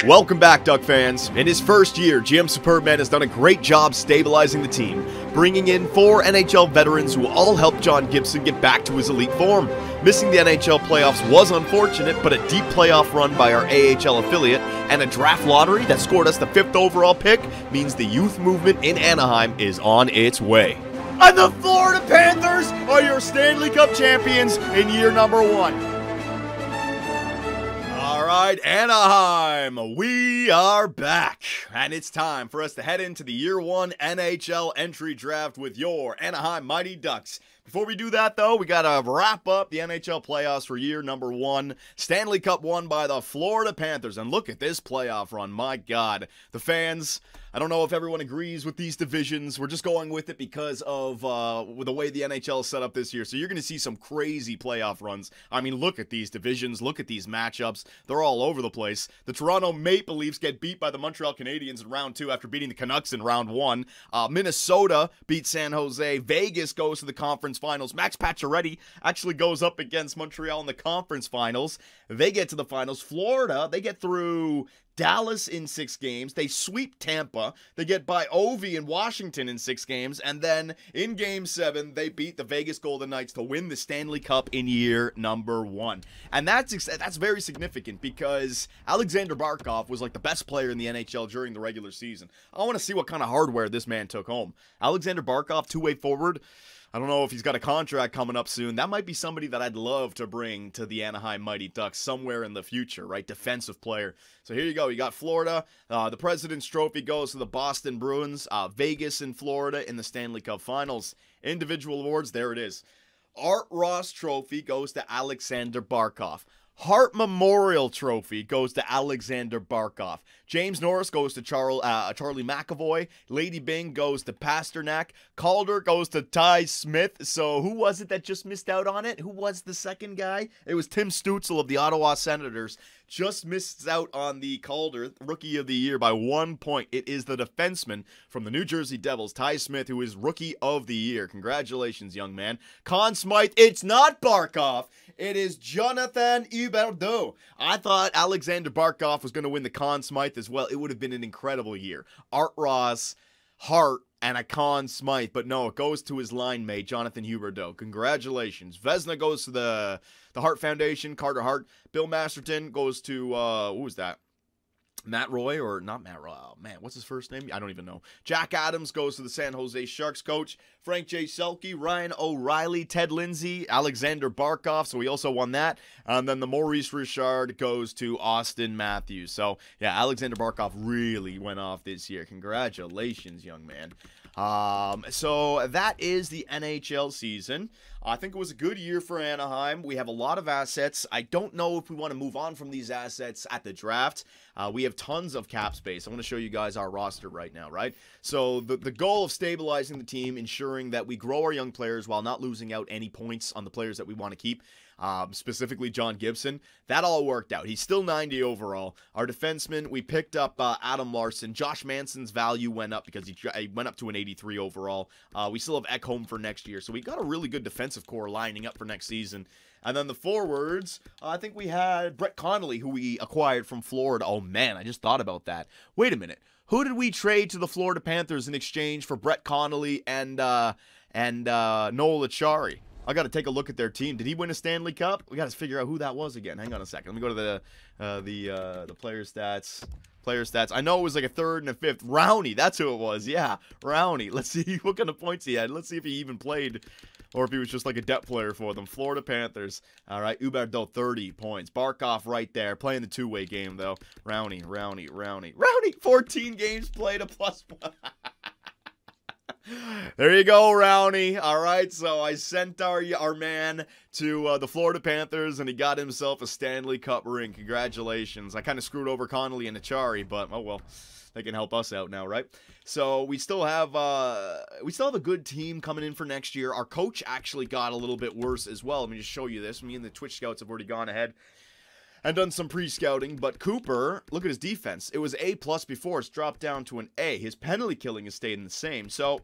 Welcome back, Duck fans. In his first year, GM Superbman has done a great job stabilizing the team, bringing in 4 NHL veterans who all helped John Gibson get back to his elite form. Missing the NHL playoffs was unfortunate, but a deep playoff run by our AHL affiliate and a draft lottery that scored us the 5th overall pick means the youth movement in Anaheim is on its way. And the Florida Panthers are your Stanley Cup champions in year number 1. Alright, Anaheim, we are back, and it's time for us to head into the Year 1 NHL Entry Draft with your Anaheim Mighty Ducks. Before we do that, though, we gotta wrap up the NHL playoffs for year number 1. Stanley Cup won by the Florida Panthers, and look at this playoff run, my God. The fans, I don't know if everyone agrees with these divisions. We're just going with it because of the way the NHL is set up this year. So you're going to see some crazy playoff runs. I mean, look at these divisions. Look at these matchups. They're all over the place. The Toronto Maple Leafs get beat by the Montreal Canadiens in round 2 after beating the Canucks in round 1. Minnesota beats San Jose. Vegas goes to the conference finals. Max Pacioretty actually goes up against Montreal in the conference finals. They get to the finals. Florida, they get through Dallas in 6 games. They sweep Tampa. They get by Ovi in Washington in 6 games. And then in Game 7, they beat the Vegas Golden Knights to win the Stanley Cup in year number 1. And that's very significant because Alexander Barkov was like the best player in the NHL during the regular season. I want to see what kind of hardware this man took home. Alexander Barkov, two-way forward. I don't know if he's got a contract coming up soon. That might be somebody that I'd love to bring to the Anaheim Mighty Ducks somewhere in the future, right? Defensive player. So here you go. You got Florida. The President's Trophy goes to the Boston Bruins. Vegas and Florida in the Stanley Cup Finals. Individual awards, there it is. Art Ross Trophy goes to Alexander Barkov. Hart Memorial Trophy goes to Alexander Barkov. James Norris goes to Charlie McAvoy. Lady Byng goes to Pasternak. Calder goes to Ty Smith. So who was it that just missed out on it? Who was the second guy? It was Tim Stützle of the Ottawa Senators. Just missed out on the Calder Rookie of the Year by 1 point. It is the defenseman from the New Jersey Devils, Ty Smith, who is Rookie of the Year. Congratulations, young man. Conn Smythe, it's not Barkov. It is Jonathan Huberdeau. I thought Alexander Barkov was going to win the Conn Smythe as well. It would have been an incredible year. Art Ross, Hart, and a Conn Smythe. But no, it goes to his line mate, Jonathan Huberdeau. Congratulations. Vezina goes to the Hart Foundation, Carter Hart. Bill Masterton goes to, who was that? Matt Roy, or not Matt Roy, oh, man, what's his first name? I don't even know. Jack Adams goes to the San Jose Sharks coach. Frank J. Selke, Ryan O'Reilly, Ted Lindsay, Alexander Barkov, so he also won that. And then the Maurice Richard goes to Austin Matthews. So, yeah, Alexander Barkov really went off this year. Congratulations, young man. So that is the NHL season. I think it was a good year for Anaheim. We have a lot of assets. I don't know if we want to move on from these assets at the draft. We have tons of cap space. I want to show you guys our roster right now, right? So the goal of stabilizing the team, ensuring that we grow our young players while not losing out any points on the players that we want to keep. Specifically John Gibson. That all worked out. He's still 90 overall. Our defenseman, we picked up Adam Larson. Josh Manson's value went up because he went up to an 83 overall. We still have Ekholm for next year. So we got a really good defensive core lining up for next season. And then the forwards, I think we had Brett Connolly, who we acquired from Florida. Oh, man, I just thought about that. Wait a minute. Who did we trade to the Florida Panthers in exchange for Brett Connolly and Nhl Entry? I got to take a look at their team. Did he win a Stanley Cup? We got to figure out who that was again. Hang on a second. Let me go to the player stats. Player stats. I know it was like a 3rd and a 5th. Rowney, that's who it was. Yeah, Rowney. Let's see what kind of points he had. Let's see if he even played or if he was just like a depth player for them. Florida Panthers. All right, Huberdeau, 30 points. Barkov right there, playing the two-way game, though. Rowney, 14 games played, a +1. There you go, Rowney. All right, so I sent our man to the Florida Panthers, and he got himself a Stanley Cup ring. Congratulations. I kind of screwed over Connolly and Achari, but oh well. They can help us out now, right? So we still have a good team coming in for next year. Our coach actually got a little bit worse as well. Let me just show you this. Me and the Twitch scouts have already gone ahead and done some pre-scouting, but Cooper, look at his defense. It was A+ before. It's dropped down to an A. His penalty killing has stayed the same. So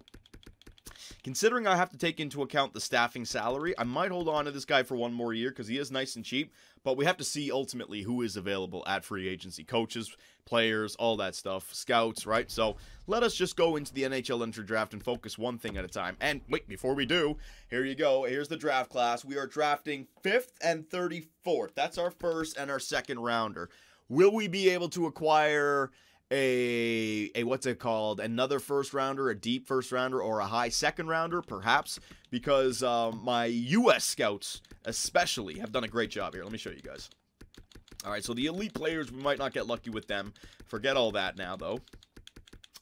Considering I have to take into account the staffing salary, I might hold on to this guy for one more year because he is nice and cheap, but we have to see ultimately who is available at free agency. Coaches, players, all that stuff, scouts, right? So let us just go into the NHL Entry Draft and focus one thing at a time. And wait, before we do, here you go. Here's the draft class. We are drafting 5th and 34th. That's our first and our second rounder. Will we be able to acquire a what's it called, another first rounder, a deep first rounder, or a high second rounder? Perhaps, because my US scouts especially have done a great job here. Let me show you guys. All right, so the elite players, we might not get lucky with them. Forget all that now, though.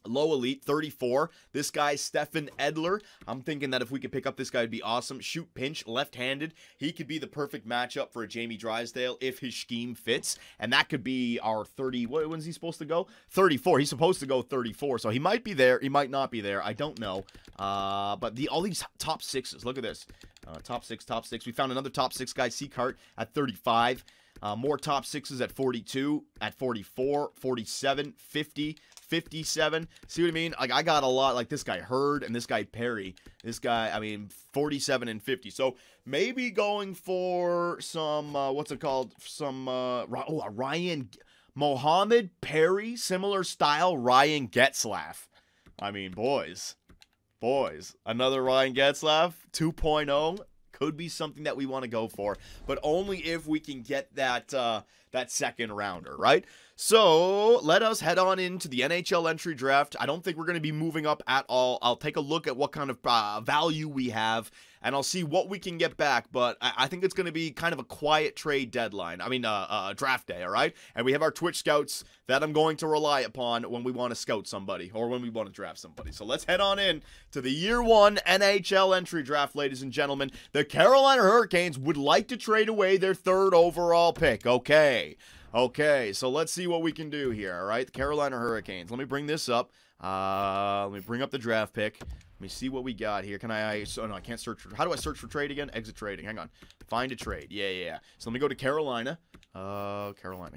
Low elite, 34. This guy, Stefan Edler. I'm thinking that if we could pick up this guy, it'd be awesome. Shoot pinch, left-handed. He could be the perfect matchup for a Jamie Drysdale if his scheme fits. And that could be our 30. When's he supposed to go? 34. He's supposed to go 34. So he might be there. He might not be there. I don't know. But all these top sixes. Look at this. Top six. We found another top six guy, Seacart, at 35. More top sixes at 42, at 44, 47, 50, 57. See what I mean? Like, I got a lot, like this guy Hurd and this guy Perry. This guy, I mean, 47 and 50. So maybe going for some, what's it called? Some, Ryan Mohammed Perry, similar style Ryan Getzlaf. I mean, boys, another Ryan Getzlaf 2.0. Could be something that we want to go for, but only if we can get that that second rounder, right? So let us head on into the NHL Entry Draft. I don't think we're going to be moving up at all. I'll take a look at what kind of value we have, and I'll see what we can get back, but I think it's going to be kind of a quiet trade deadline. I mean, draft day, all right? And we have our Twitch scouts that I'm going to rely upon when we want to scout somebody or when we want to draft somebody. So let's head on in to the Year 1 NHL Entry Draft, ladies and gentlemen. The Carolina Hurricanes would like to trade away their 3rd overall pick. Okay, so let's see what we can do here, all right? The Carolina Hurricanes. Let me bring this up. Let me bring up the draft pick. Let me see what we got here. Can I no, I can't search for, how do I search for trade again? Exit trading, hang on. Find a trade, yeah. So let me go to Carolina. Carolina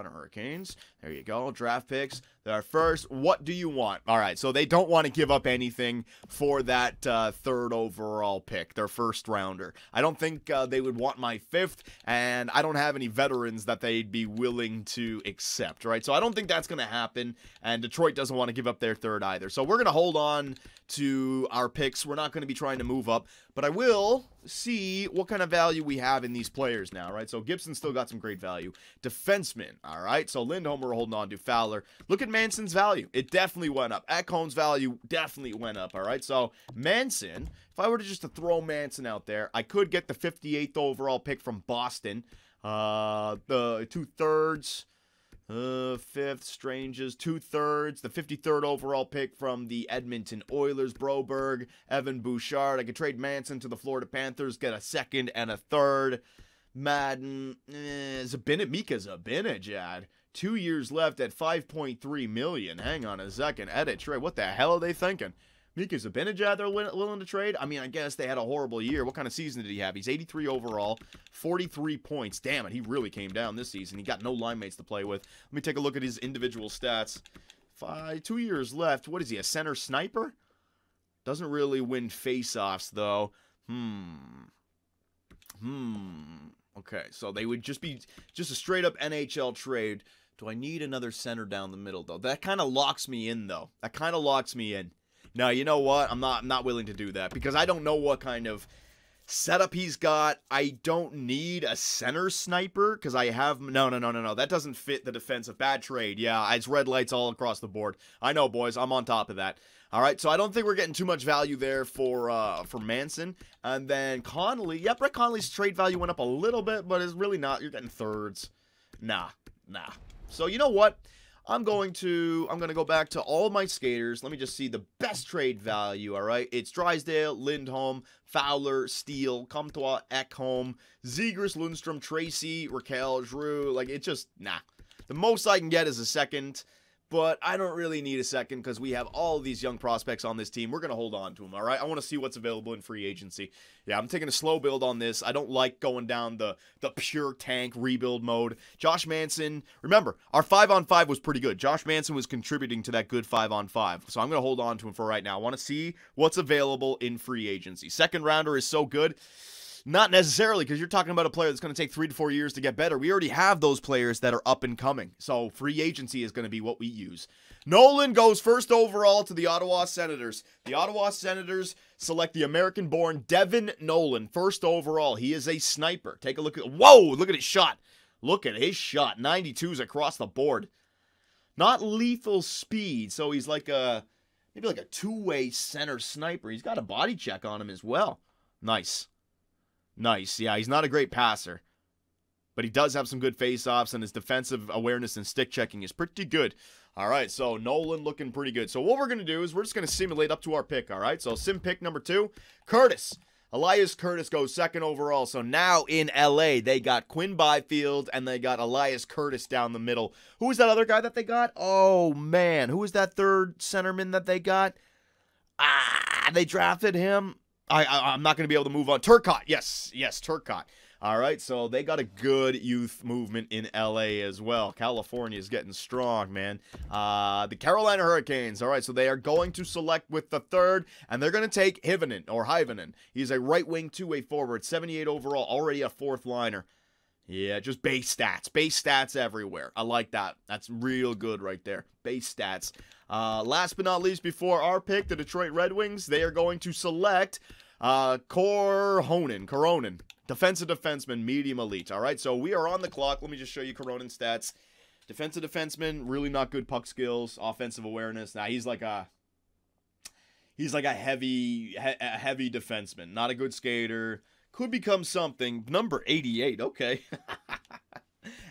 Hurricanes. There you go, draft picks. Our first, what do you want? All right, so they don't want to give up anything for that 3rd overall pick, their first rounder. I don't think they would want my 5th, and I don't have any veterans that they'd be willing to accept, right? So I don't think that's going to happen, and Detroit doesn't want to give up their 3rd either. So we're going to hold on to our picks. We're not going to be trying to move up, but I will see what kind of value we have in these players now, right? So Gibson still got some great value. Defenseman, all right? So Lindholm we're holding on to. Fowler. Look at Manson's value. It definitely went up. Ekholm's value definitely went up, all right? So Manson, if I were to just to throw Manson out there, I could get the 58th overall pick from Boston. The 2/3. 5th, Stranges, 2/3, the 53rd overall pick from the Edmonton Oilers, Broberg, Evan Bouchard. I could trade Manson to the Florida Panthers, get a 2nd and a 3rd. Madden, Mika Zibanejad, 2 years left at $5.3 million. Hang on a second, edit trade. What the hell are they thinking? Mika Zibanejad they're willing to trade? I mean, I guess they had a horrible year. What kind of season did he have? He's 83 overall, 43 points. Damn it, he really came down this season. He got no line mates to play with. Let me take a look at his individual stats. 2 years left. What is he, a center sniper? Doesn't really win face-offs, though. Okay, so they would just be just a straight-up NHL trade. Do I need another center down the middle, though? That kind of locks me in, though. That kind of locks me in. Now, you know what? I'm not willing to do that because I don't know what kind of setup he's got. I don't need a center sniper because I have... No. That doesn't fit the defensive. Bad trade. Yeah, it's red lights all across the board. I know, boys. I'm on top of that. All right, so I don't think we're getting too much value there for Manson. And then Connolly. Yeah, Brett Connolly's trade value went up a little bit, but it's really not. You're getting 3rds. Nah. So you know what? I'm going to go back to all my skaters. Let me just see the best trade value, all right? It's Drysdale, Lindholm, Fowler, Steele, Comtois, Ekholm, Zegras, Lundstrom, Tracy, Raquel, Giroux. Like, it's just, nah. The most I can get is a 2nd, but I don't really need a second because we have all of these young prospects on this team. We're going to hold on to them, all right? I want to see what's available in free agency. Yeah, I'm taking a slow build on this. I don't like going down the pure tank rebuild mode. Josh Manson, remember, our 5-on-5 was pretty good. Josh Manson was contributing to that good 5-on-5, so I'm going to hold on to him for right now. I want to see what's available in free agency. Second rounder is so good. Not necessarily, because you're talking about a player that's going to take 3 to 4 years to get better. We already have those players that are up and coming. So free agency is going to be what we use. Nolan goes first overall to the Ottawa Senators. The Ottawa Senators select the American-born Devin Nolan first overall. He is a sniper. Take a look at... Whoa! Look at his shot. Look at his shot. 92s across the board. Not lethal speed, so he's like a... maybe like a two-way center sniper. He's got a body check on him as well. Nice. Nice. Yeah, he's not a great passer, but he does have some good face-offs, and his defensive awareness and stick checking is pretty good. All right, so Nolan looking pretty good. So what we're going to do is we're just going to simulate up to our pick, all right? So sim pick number 2, Curtis. Elias Curtis goes second overall. So now in LA, they got Quinn Byfield, and they got Elias Curtis down the middle. Who was that other guy that they got? Oh, man. Who was that third centerman that they got? They drafted him. I'm not going to be able to move on. Turcotte. Yes, Turcotte. All right, so they got a good youth movement in L.A. as well. California is getting strong, man. The Carolina Hurricanes. All right, so they are going to select with the third, and they're going to take Hivanen. He's a right-wing two-way forward, 78 overall, already a fourth liner. Yeah, just base stats. Base stats everywhere. I like that. That's real good right there. Base stats. Last but not least, before our pick, the Detroit Red Wings, they are going to select Koronen. Defensive defenseman, medium elite. All right, so we are on the clock. Let me just show you Koronen's stats. Defensive defenseman, really not good puck skills, offensive awareness. Now, he's like a heavy defenseman. Not a good skater. Could become something. Number 88. Okay.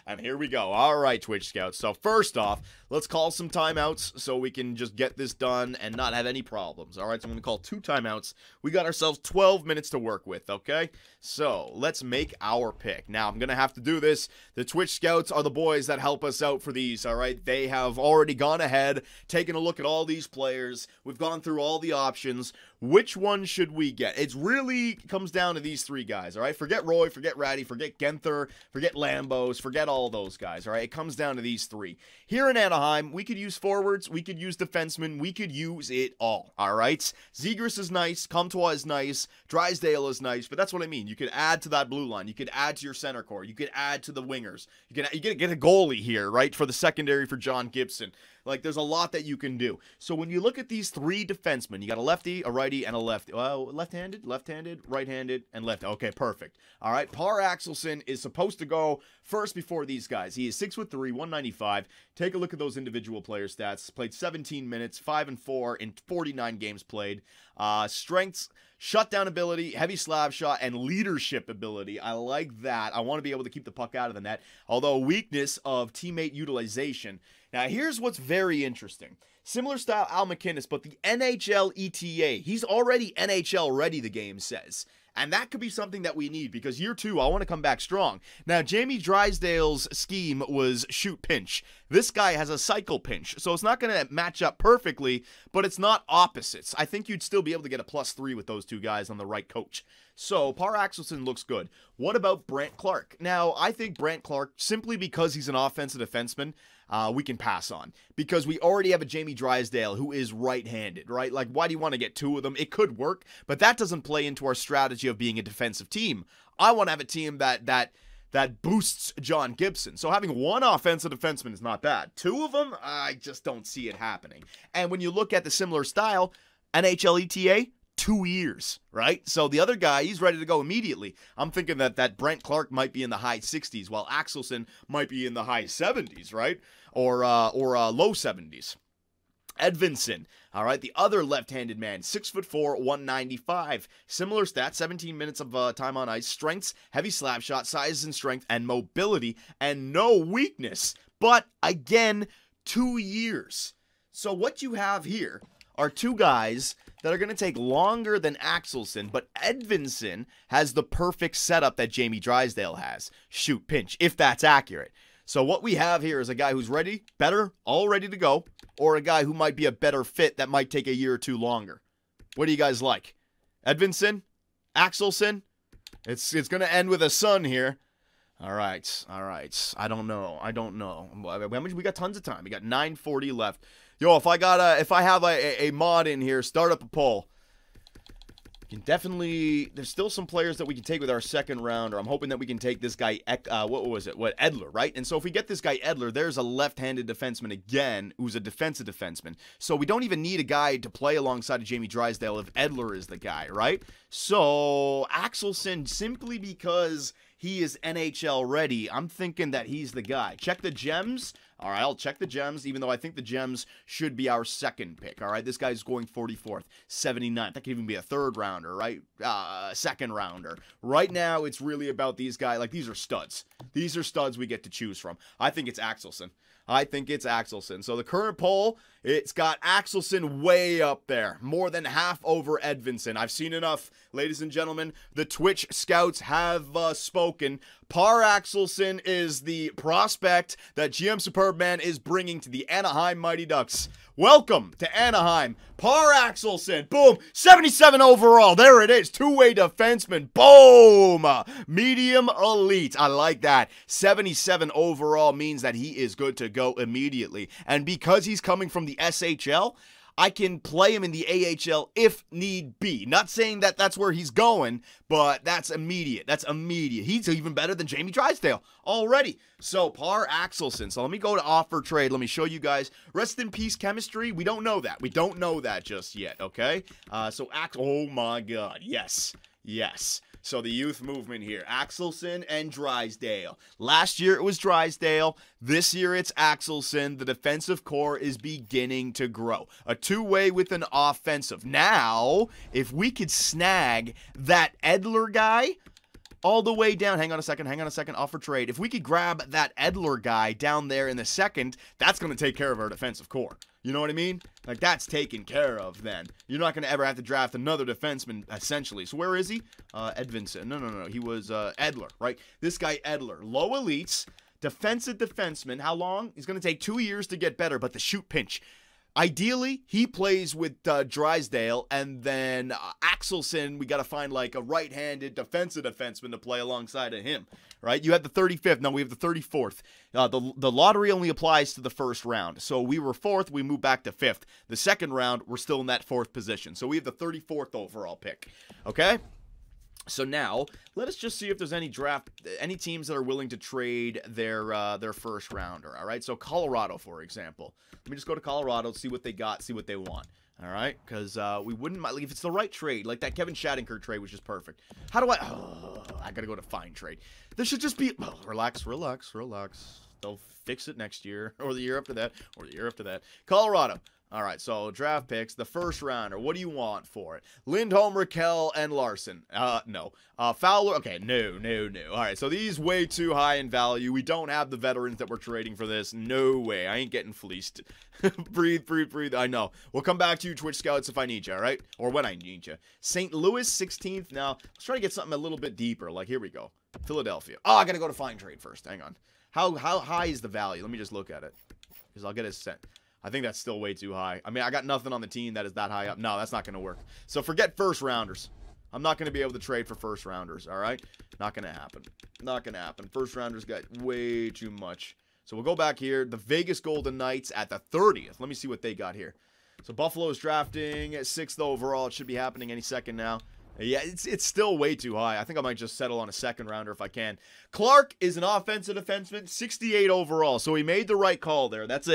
And here we go. All right, Twitch Scouts. So first off, let's call some timeouts so we can just get this done and not have any problems. All right, so I'm going to call 2 timeouts. We got ourselves 12 minutes to work with, okay? So let's make our pick. Now, I'm going to have to do this. The Twitch Scouts are the boys that help us out for these, all right? They have already gone ahead, taken a look at all these players. We've gone through all the options. Which one should we get? It really comes down to these 3 guys, all right? Forget Roy, forget Ratty, forget Genther, forget Lambos, forget all those guys, all right? It comes down to these 3. Here in Anaheim, we could use forwards, we could use defensemen, we could use it all, all right? Zegras is nice, Comtois is nice, Drysdale is nice, but that's what I mean. You could add to that blue line. You could add to your center core. You could add to the wingers. You get a goalie here, right, for the secondary for John Gibson. Like, there's a lot that you can do. So when you look at these 3 defensemen, you got a lefty, a righty, and a lefty. Well, left-handed, right-handed, and left. Okay, perfect. All right, Par Axelson is supposed to go first before these guys. He is 6'3", 195. Take a look at those individual player stats. Played 17 minutes, 5-4 in 49 games played. Strengths, shutdown ability, heavy slab shot, and leadership ability. I like that. I want to be able to keep the puck out of the net. Although weakness of teammate utilization. Now, here's what's very interesting. Similar style Al McInnes, but the NHL ETA. He's already NHL ready, the game says. And that could be something that we need because year 2, I want to come back strong. Now, Jamie Drysdale's scheme was shoot pinch. This guy has a cycle pinch, so it's not going to match up perfectly, but it's not opposites. I think you'd still be able to get a +3 with those 2 guys on the right coach. So, Par Axelson looks good. What about Brant Clark? Now, I think Brant Clark, simply because he's an offensive defenseman, we can pass on. Because we already have a Jamie Drysdale who is right-handed, right? Like, why do you want to get 2 of them? It could work, but that doesn't play into our strategy of being a defensive team. I want to have a team that boosts John Gibson. So having 1 offensive defenseman is not bad. 2 of them, I just don't see it happening. And when you look at the similar style, NHL ETA, 2 years, right? So the other guy, he's ready to go immediately. I'm thinking that Brent Clark might be in the high 60s, while Axelson might be in the high 70s, right? Or low 70s. Edvinson, all right, the other left-handed man, 6'4", 195. Similar stats, 17 minutes of time on ice, strengths, heavy slap shot, size and strength, and mobility, and no weakness. But, again, 2 years. So what you have here are 2 guys that are going to take longer than Axelson, but Edvinson has the perfect setup that Jamie Drysdale has. Shoot pinch, if that's accurate. So what we have here is a guy who's ready, better, all ready to go, or a guy who might be a better fit that might take a year or two longer. What do you guys like? Edvinsson? Axelson? It's going to end with a son here. All right. I don't know. We got tons of time. We got 9:40 left. Yo, if I have a mod in here, start up a poll. You can definitely, there's still some players that we can take with our second rounder. I'm hoping that we can take this guy, Edler, right? And so if we get this guy Edler, there's a left-handed defenseman again, who's a defensive defenseman. So we don't even need a guy to play alongside of Jamie Drysdale if Edler is the guy, right? So Axelson, simply because he is NHL ready, I'm thinking that he's the guy. Check the gems. All right, I'll check the gems, even though I think the gems should be our second pick. All right, this guy's going 44th, 79th. That could even be a third rounder, right? Second rounder. Right now, it's really about these guys. Like, these are studs. These are studs we get to choose from. I think it's Axelson. So the current poll, it's got Axelson way up there. More than half over Edvinsson. I've seen enough, ladies and gentlemen. The Twitch scouts have spoken. Par Axelson is the prospect that GM Superbman is bringing to the Anaheim Mighty Ducks. Welcome to Anaheim. Par Axelson. Boom. 77 overall. There it is. Two-way defenseman. Boom. Medium elite. I like that. 77 overall means that he is good to go immediately. And because he's coming from the SHL, I can play him in the AHL if need be. Not saying that that's where he's going, but that's immediate. He's even better than Jamie Drysdale already. So, Par Axelson. So, let me go to offer trade. Let me show you guys. Rest in peace chemistry. We don't know that. We don't know that just yet, okay? Oh my God. Yes. So the youth movement here, Axelson and Drysdale. Last year it was Drysdale. This year it's Axelson. The defensive core is beginning to grow. A two-way with an offensive. Now, if we could snag that Edler guy all the way down. Hang on a second. Offer trade. If we could grab that Edler guy down there in the second, that's going to take care of our defensive core. You know what I mean? Like, that's taken care of then. You're not going to ever have to draft another defenseman, essentially. So where is he? Edvinsson. No. He was Edler, right? This guy, Edler. Low elites, defensive defenseman. How long? He's going to take 2 years to get better, but the shoot pinch. Ideally, he plays with Drysdale, and then Axelson, we got to find like a right-handed defensive defenseman to play alongside of him, right? You had the 35th. Now we have the 34th. The lottery only applies to the first round. So we were 4th. We moved back to 5th. The second round, we're still in that 4th position. So we have the 34th overall pick, okay? So now, let us just see if there's any teams that are willing to trade their first rounder, all right? So Colorado, for example. Let me just go to Colorado, see what they got, see what they want, all right? Because we wouldn't mind, like, if it's the right trade, like that Kevin Shattenkirk trade, which is perfect. How do I got to go to fine trade. There should just be, relax. They'll fix it next year, or the year after that, or the year after that. Colorado. All right, so draft picks, the first rounder. What do you want for it? Lindholm, Raquel, and Larson. No. Fowler. Okay, no. All right, so these way too high in value. We don't have the veterans that we're trading for this. No way. I ain't getting fleeced. breathe. I know. We'll come back to you, Twitch Scouts, if I need you, all right? Or when I need you. St. Louis, 16th. Now, let's try to get something a little bit deeper. Like, here we go. Philadelphia. Oh, I got to go to fine trade first. Hang on. How high is the value? Let me just look at it, because I'll get a set. I think that's still way too high. I mean, I got nothing on the team that is that high up. No, that's not going to work. So forget first rounders. I'm not going to be able to trade for first rounders, all right? Not going to happen. First rounders got way too much. So we'll go back here. The Vegas Golden Knights at the 30th. Let me see what they got here. So Buffalo is drafting at 6th overall. It should be happening any second now. Yeah, it's still way too high. I think I might just settle on a second rounder if I can. Clark is an offensive defenseman, 68 overall. So he made the right call there. That's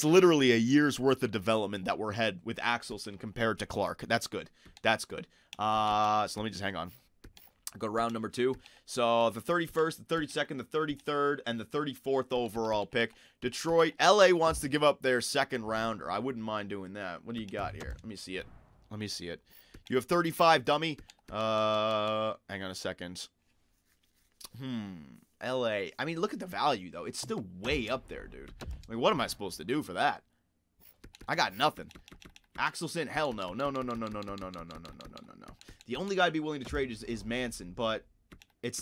literally a year's worth of development that we're ahead with Axelson compared to Clark. That's good. So let me just hang on. Go to round number 2. So the 31st, the 32nd, the 33rd, and the 34th overall pick. Detroit, LA wants to give up their second rounder. I wouldn't mind doing that. What do you got here? Let me see it. You have 35, dummy. Hang on a second. LA. I mean, look at the value, though. It's still way up there, dude. I mean, what am I supposed to do for that? I got nothing. Axelson, hell no. No. The only guy I'd be willing to trade is Manson, but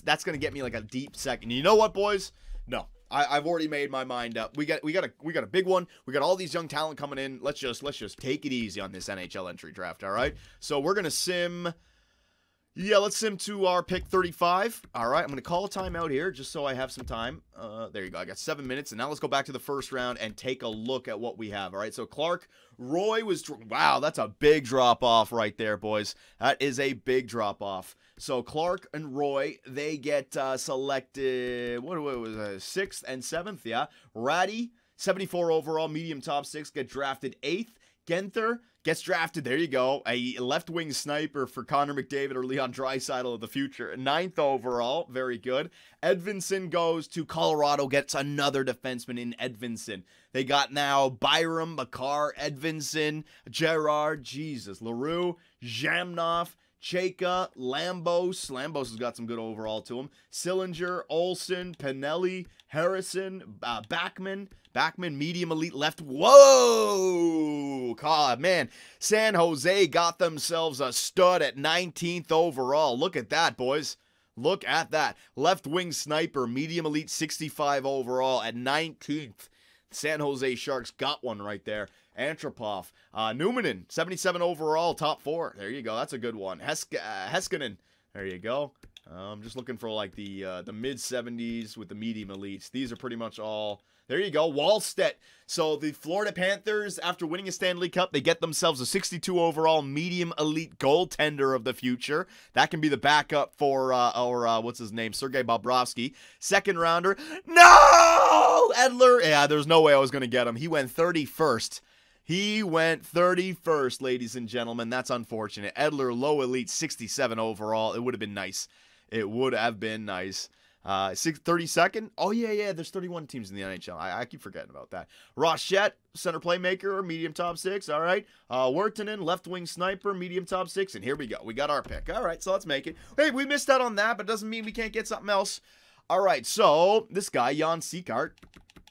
that's going to get me like a deep second. You know what, boys? No. I've already made my mind up. We got a big one. We got all these young talent coming in. Let's just take it easy on this NHL entry draft, all right? So we're gonna sim. Yeah, let's sim to our pick 35. All right, I'm going to call a timeout here just so I have some time. There you go. I got 7 minutes, and now let's go back to the first round and take a look at what we have. All right, so Clark, Roy was... Wow, that's a big drop-off right there, boys. That is a big drop-off. So Clark and Roy, they get selected... What was it? 6th and 7th, yeah. Ratty, 74 overall, medium top 6, get drafted 8th. Genther gets drafted, there you go, a left-wing sniper for Connor McDavid or Leon Draisaitl of the future. 9th overall, very good. Edvinsson goes to Colorado, gets another defenseman in Edvinsson. They got now Byram, Makar, Edvinsson, Gerard, Jesus, LaRue, Jamnov, Chayka, Lambos. Lambos has got some good overall to him. Sillinger, Olsen, Pinelli, Harrison, Backman, medium elite left. Whoa! God, man. San Jose got themselves a stud at 19th overall. Look at that, boys. Look at that. Left wing sniper, medium elite 65 overall at 19th. San Jose Sharks got one right there. Antropov. Numanen, 77 overall, top 4. There you go. That's a good one. Heiskanen. There you go. I'm just looking for like the mid-70s with the medium elites. These are pretty much all... There you go, Wallstedt. So the Florida Panthers, after winning a Stanley Cup, they get themselves a 62 overall medium elite goaltender of the future. That can be the backup for, what's his name, Sergei Bobrovsky. Second rounder. No! Edler. Yeah, there's no way I was going to get him. He went 31st. He went 31st, ladies and gentlemen. That's unfortunate. Edler, low elite, 67 overall. It would have been nice. It would have been nice. 32nd? Oh, yeah, there's 31 teams in the NHL. I keep forgetting about that. Rochette, center playmaker, medium top 6. All right. Wirtanen, left wing sniper, medium top 6. And here we go. We got our pick. All right, so let's make it. Hey, we missed out on that, but doesn't mean we can't get something else. All right, so this guy, Jan Seacart,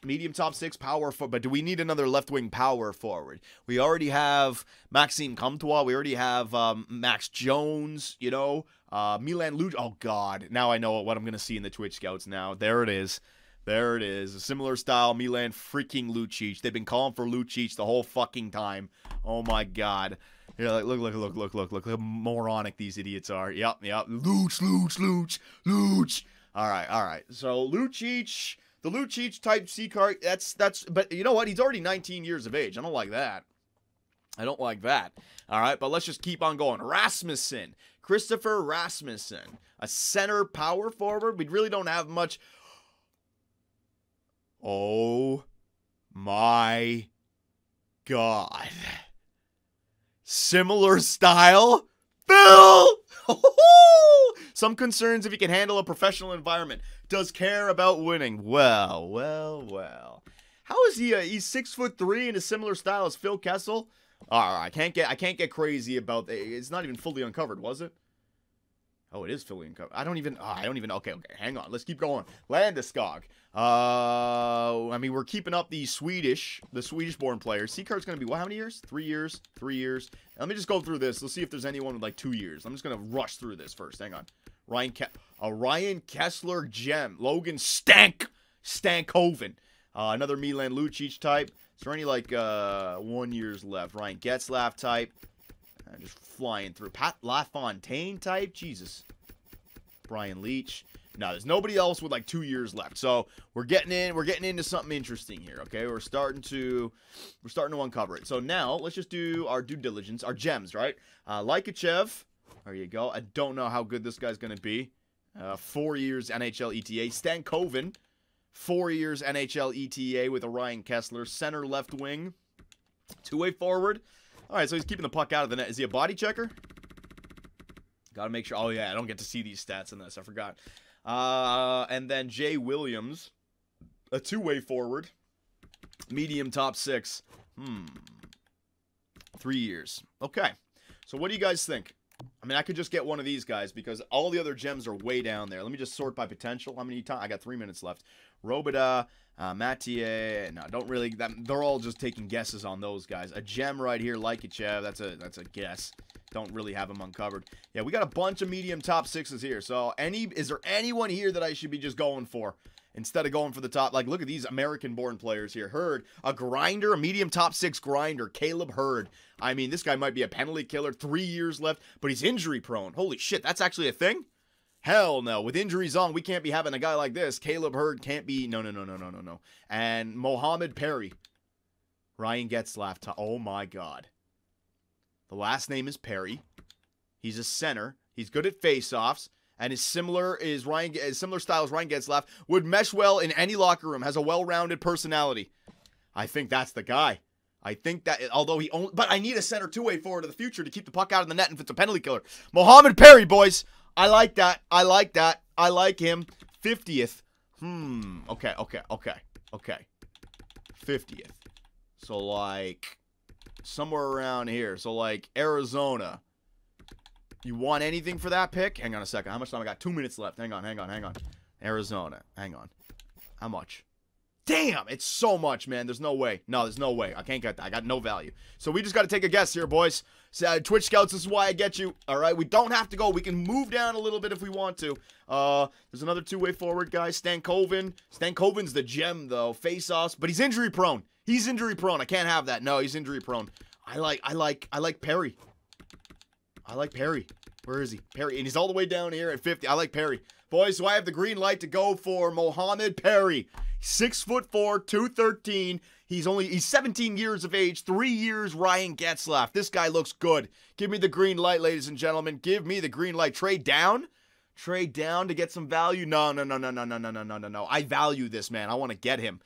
medium top 6 power forward. But do we need another left wing power forward? We already have Maxime Comtois. We already have Max Jones, you know. Milan Lucic. Oh, God. Now I know what I'm going to see in the Twitch Scouts now. There it is. There it is. A similar style, Milan freaking Lucic. They've been calling for Lucic the whole fucking time. Oh, my God. Here, like, look how moronic these idiots are. Yep. Luch. All right. So, Lucic, the Lucic type C card, that's, but you know what? He's already 19 years of age. I don't like that. All right, but let's just keep on going. Rasmussen. Christopher Rasmussen, a center power forward. We really don't have much. Oh my God. Similar style. Phil! Some concerns if he can handle a professional environment. Does care about winning. Well. How is he? He's 6'3" in a similar style as Phil Kessel. All right, I can't get crazy about it's not even fully uncovered, was it? Oh, it is fully uncovered. I don't even. Okay, hang on. Let's keep going. Landeskog. I mean, we're keeping up the Swedish-born players. C-card's gonna be what? How many years? 3 years. 3 years. Let me just go through this. Let's see if there's anyone with like 2 years. I'm just gonna rush through this first. Hang on. Ryan Kessler gem. Logan Stankoven. Another Milan Lucic type. Is there any, like, 1 years left? Ryan Getzlaf type. Just flying through. Pat LaFontaine type. Jesus. Brian Leach. No, there's nobody else with, like, 2 years left. So, we're getting into something interesting here, okay? We're starting to uncover it. So, now, let's just do our due diligence. Our gems, right? Lykachev. There you go. I don't know how good this guy's going to be. 4 years NHL ETA. Stankoven. 4 years NHL ETA with a Ryan Kessler. Center left wing. Two-way forward. All right, so he's keeping the puck out of the net. Is he a body checker? Got to make sure. Oh, yeah, I don't get to see these stats in this. I forgot. And then Jay Williams. A two-way forward. Medium top 6. 3 years. Okay. So what do you guys think? I mean, I could just get one of these guys because all the other gems are way down there. Let me just sort by potential. How many times? I got 3 minutes left. Robida, Mathieu. No, don't really. They're all just taking guesses on those guys. A gem right here, Lykachev. That's a guess. Don't really have them uncovered. Yeah, we got a bunch of medium top 6s here. So, is there anyone here that I should be just going for? Instead of going for the top, like, look at these American-born players here. Hurd, a grinder, a medium top 6 grinder, Caleb Hurd. I mean, this guy might be a penalty killer, 3 years left, but he's injury-prone. Holy shit, that's actually a thing? Hell no. With injuries on, we can't be having a guy like this. Caleb Hurd can't be, no. And Mohamed Perry. Ryan Getzlaf, oh my God. The last name is Perry. He's a center. He's good at face-offs. And his similar style as Ryan Getzlaf would mesh well in any locker room. Has a well-rounded personality. I think that's the guy. I think that, although he only, but I need a center two-way forward in the future to keep the puck out of the net if it's a penalty killer. Mohamed Perry, boys. I like that. I like that. I like him. 50th. Okay. 50th. So, like, somewhere around here. So, like, Arizona. You want anything for that pick? Hang on a second. How much time I got? 2 minutes left. Hang on. Arizona. Hang on. How much? Damn, it's so much, man. There's no way. No, there's no way. I can't get that. I got no value. So we just got to take a guess here, boys. Twitch Scouts, this is why I get you. All right, we don't have to go. We can move down a little bit if we want to. There's another two-way forward guy, Stankoven. Stankoven's the gem, though. Face-offs, but he's injury-prone. He's injury-prone. I can't have that. No, he's injury-prone. I like Perry. I like Perry. Where is he? Perry. And he's all the way down here at 50. I like Perry. Boys, so I have the green light to go for Mohamed Perry. 6'4", 213. He's 17 years of age. 3 years Ryan Getzlaf. This guy looks good. Give me the green light, ladies and gentlemen. Give me the green light. Trade down? Trade down to get some value? No. I value this, man. I want to get him.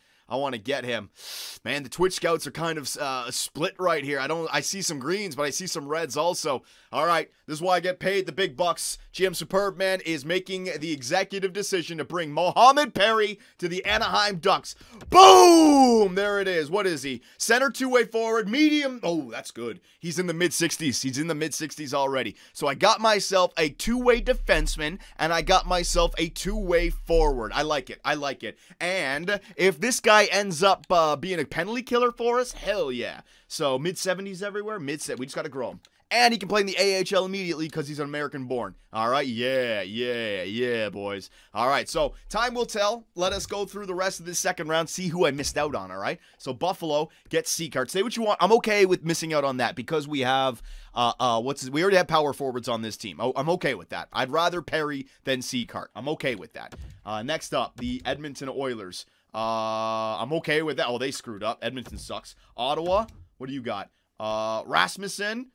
Man, the Twitch Scouts are kind of split right here. I see some greens, but I see some reds also. All right, this is why I get paid the big bucks. GM Superbman is making the executive decision to bring Mohamed Perry to the Anaheim Ducks. Boom! There it is. What is he? Center, two-way forward, medium. Oh, that's good. He's in the mid-60s. He's in the mid-60s already. So I got myself a two-way defenseman, and I got myself a two-way forward. I like it. And if this guy ends up being a penalty killer for us, hell yeah. So mid-70s everywhere. We just got to grow him. And he can play in the AHL immediately because he's an American-born. All right? Yeah, boys. All right, so time will tell. Let us go through the rest of this second round, see who I missed out on, all right? So Buffalo gets Seacart. Say what you want. I'm okay with missing out on that because we have, we already have power forwards on this team. I'm okay with that. I'd rather Perry than Seacart. I'm okay with that. Next up, the Edmonton Oilers. I'm okay with that. Oh, they screwed up. Edmonton sucks. Ottawa, what do you got? Rasmussen.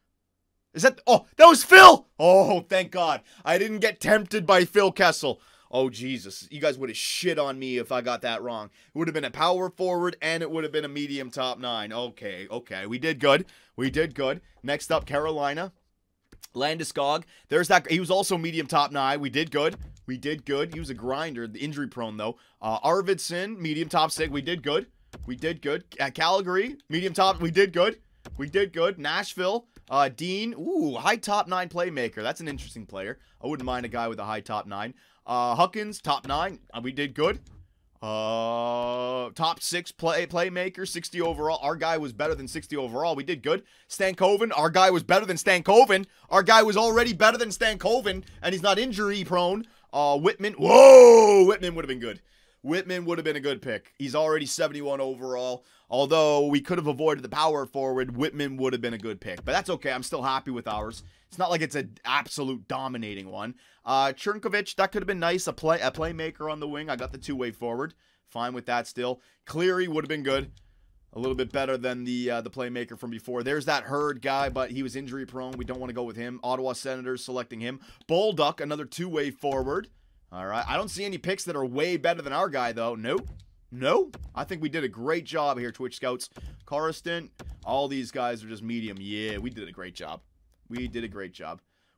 Is that... Oh, that was Phil! Oh, thank God. I didn't get tempted by Phil Kessel. Oh, Jesus. You guys would have shit on me if I got that wrong. It would have been a power forward, and it would have been a medium top 9. Okay. We did good. Next up, Carolina. Landeskog. There's that. He was also medium top 9. We did good. He was a grinder. Injury prone, though. Arvidsson, medium top 6. We did good. Calgary, medium top. We did good. Nashville. Dean, high top 9 playmaker. That's an interesting player. I wouldn't mind a guy with a high top 9. Huckins, top 9. We did good. Top 6 playmaker, 60 overall. Our guy was better than 60 overall. We did good. Stankoven, our guy was better than Stankoven. Our guy was already better than Stankoven, and he's not injury prone. Whitman, Whitman would have been good. Whitman would have been a good pick. He's already 71 overall. Although we could have avoided the power forward, Whitman would have been a good pick. But that's okay. I'm still happy with ours. It's not like it's an absolute dominating one. Chernkovich, that could have been nice. A playmaker on the wing. I got the two-way forward. Fine with that still. Cleary would have been good. A little bit better than the playmaker from before. There's that Hurd guy, but he was injury prone. We don't want to go with him. Ottawa Senators selecting him. Bolduc, another two-way forward. All right. I don't see any picks that are way better than our guy, though. No. I think we did a great job here, Twitch Scouts. Karsten, all these guys are just medium. Yeah, we did a great job.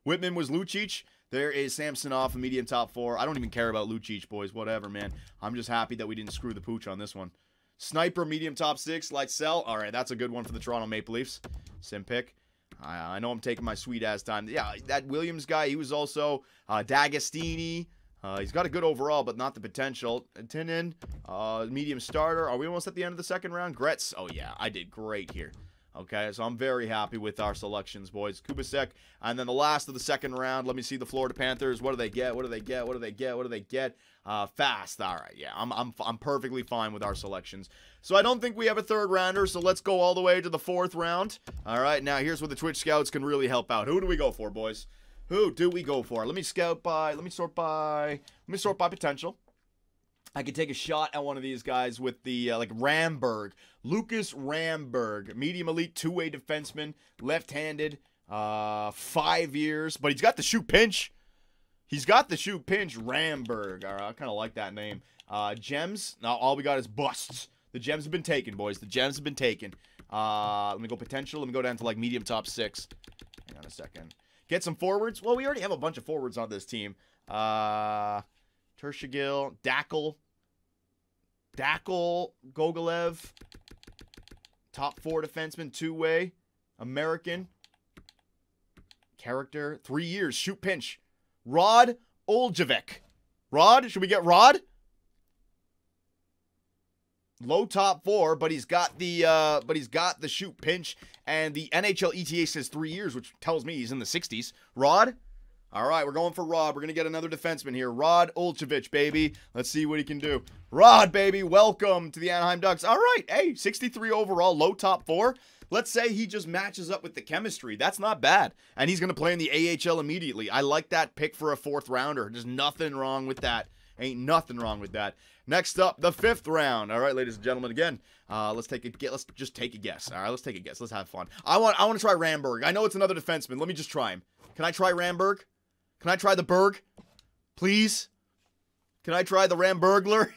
Whitman was Lucic. There is Samsonov, a medium top 4. I don't even care about Lucic, boys. Whatever, man. I'm just happy that we didn't screw the pooch on this one. Sniper, medium top 6. Lycel. All right, that's a good one for the Toronto Maple Leafs. Sim pick. I know I'm taking my sweet-ass time. Yeah, that Williams guy, he was also D'Agostini. He's got a good overall, but not the potential. Tinin, medium starter. Are we almost at the end of the second round? Gretz. Oh, yeah, I did great here. Okay, so I'm very happy with our selections, boys. Kubasek, and then the last of the second round. Let me see the Florida Panthers. What do they get? What do they get? What do they get? What do they get? Fast. All right, yeah, I'm perfectly fine with our selections. So I don't think we have a third rounder. So let's go all the way to the fourth round. All right, now here's where the Twitch scouts can really help out. Who do we go for, boys? Who do we go for? Let me sort by potential. I could take a shot at one of these guys with the, like, Ramberg. Lucas Ramberg. Medium elite, two-way defenseman. Left-handed. 5 years. But he's got the shoot pinch. He's got the shoot pinch. Ramberg. All right, I kind of like that name. Gems. Now, all we got is busts. The gems have been taken, boys. The gems have been taken. Let me go potential. Let me go down to, like, medium top 6. Hang on a second. Get some forwards. Well, we already have a bunch of forwards on this team. Tershagil, Dackle, Gogolev, top 4 defenseman, two-way, American, character, 3 years, shoot pinch, Rod Oljevic. Rod, should we get Rod? Low top 4, but he's got the shoot pinch, and the NHL ETA says 3 years, which tells me he's in the 60s. Rod? All right, we're going for Rod. We're going to get another defenseman here. Rod Olchevich, baby. Let's see what he can do. Rod, baby, welcome to the Anaheim Ducks. All right, hey, 63 overall, low top 4. Let's say he just matches up with the chemistry. That's not bad. And he's going to play in the AHL immediately. I like that pick for a 4th rounder. There's nothing wrong with that. Ain't nothing wrong with that. Next up, the 5th round. All right, ladies and gentlemen, again, let's just take a guess. All right, let's take a guess. Let's have fun. I want to try Ramberg. I know it's another defenseman. Let me just try him. Can I try Ramberg? Can I try the Berg? Please? Can I try the Ramburglar?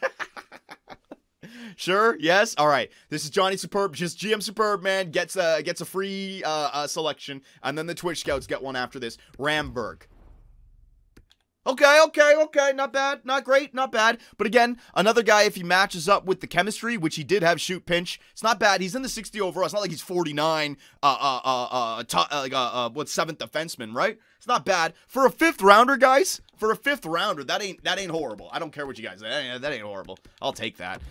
Sure? Yes? All right. This is GM Superbman gets a free selection, and then the Twitch scouts get one after this. Ramberg. Okay. Not bad. Not great. Not bad. But again, another guy, if he matches up with the chemistry, which he did have shoot pinch, it's not bad. He's in the 60 overall. It's not like he's 49, what, 7th defenseman, right? It's not bad. For a 5th rounder, guys, for a 5th rounder, that ain't horrible. I don't care what you guys say. That ain't horrible. I'll take that.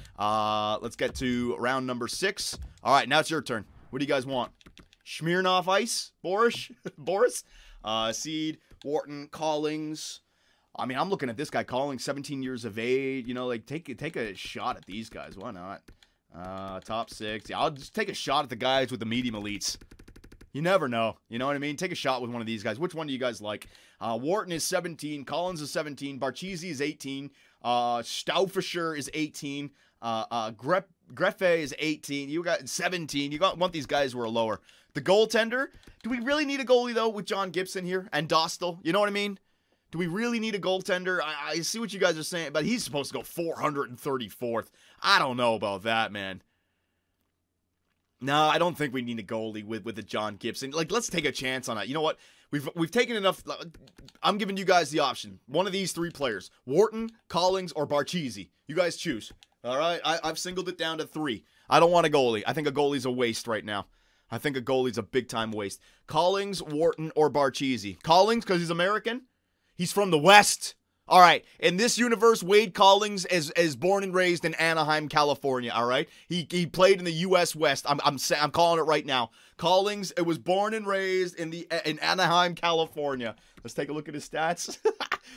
Let's get to round number 6. All right, now it's your turn. What do you guys want? Smirnoff Ice? Boris? Seed, Wharton, Collings. I mean, I'm looking at this guy, Collings, 17 years of age. You know, like, take a shot at these guys. Why not? Top 6. Yeah, I'll just take a shot at the guys with the medium elites. You never know. You know what I mean? Take a shot with one of these guys. Which one do you guys like? Wharton is 17. Collins is 17. Barchesi is 18. Staufischer is 18. Greffe is 18. You got 17. You want these guys who are lower. The goaltender. Do we really need a goalie, though, with John Gibson here? And Dostal? You know what I mean? Do we really need a goaltender? I see what you guys are saying, but he's supposed to go 434th. I don't know about that, man. No, I don't think we need a goalie with the John Gibson. Like, let's take a chance on it. You know what? We've taken enough. I'm giving you guys the option. One of these 3 players. Wharton, Collings, or Barchesi. You guys choose. All right? I've singled it down to 3. I don't want a goalie. I think a goalie's a waste right now. I think a goalie's a big-time waste. Collings, Wharton, or Barchesi. Collings, because he's American. He's from the West. All right. In this universe, Wade Collings is born and raised in Anaheim, California. All right. He played in the U.S. West. I'm calling it right now. Collings, it was born and raised in Anaheim, California. Let's take a look at his stats.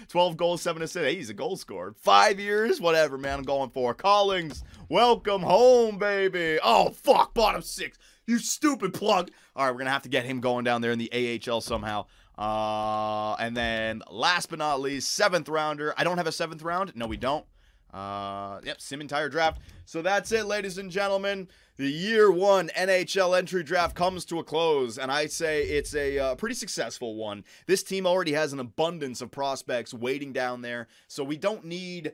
12 goals, 7 assists. Hey, he's a goal scorer. 5 years, whatever, man. I'm going for Collings. Welcome home, baby. Oh fuck, bottom 6. You stupid plug. All right, we're gonna have to get him going down there in the AHL somehow. And then last but not least, 7th rounder. I don't have a 7th round. No, we don't. Yep, Sim entire draft. So that's it, ladies and gentlemen. The year 1 NHL entry draft comes to a close, and I say it's a pretty successful one. This team already has an abundance of prospects waiting down there, so we don't need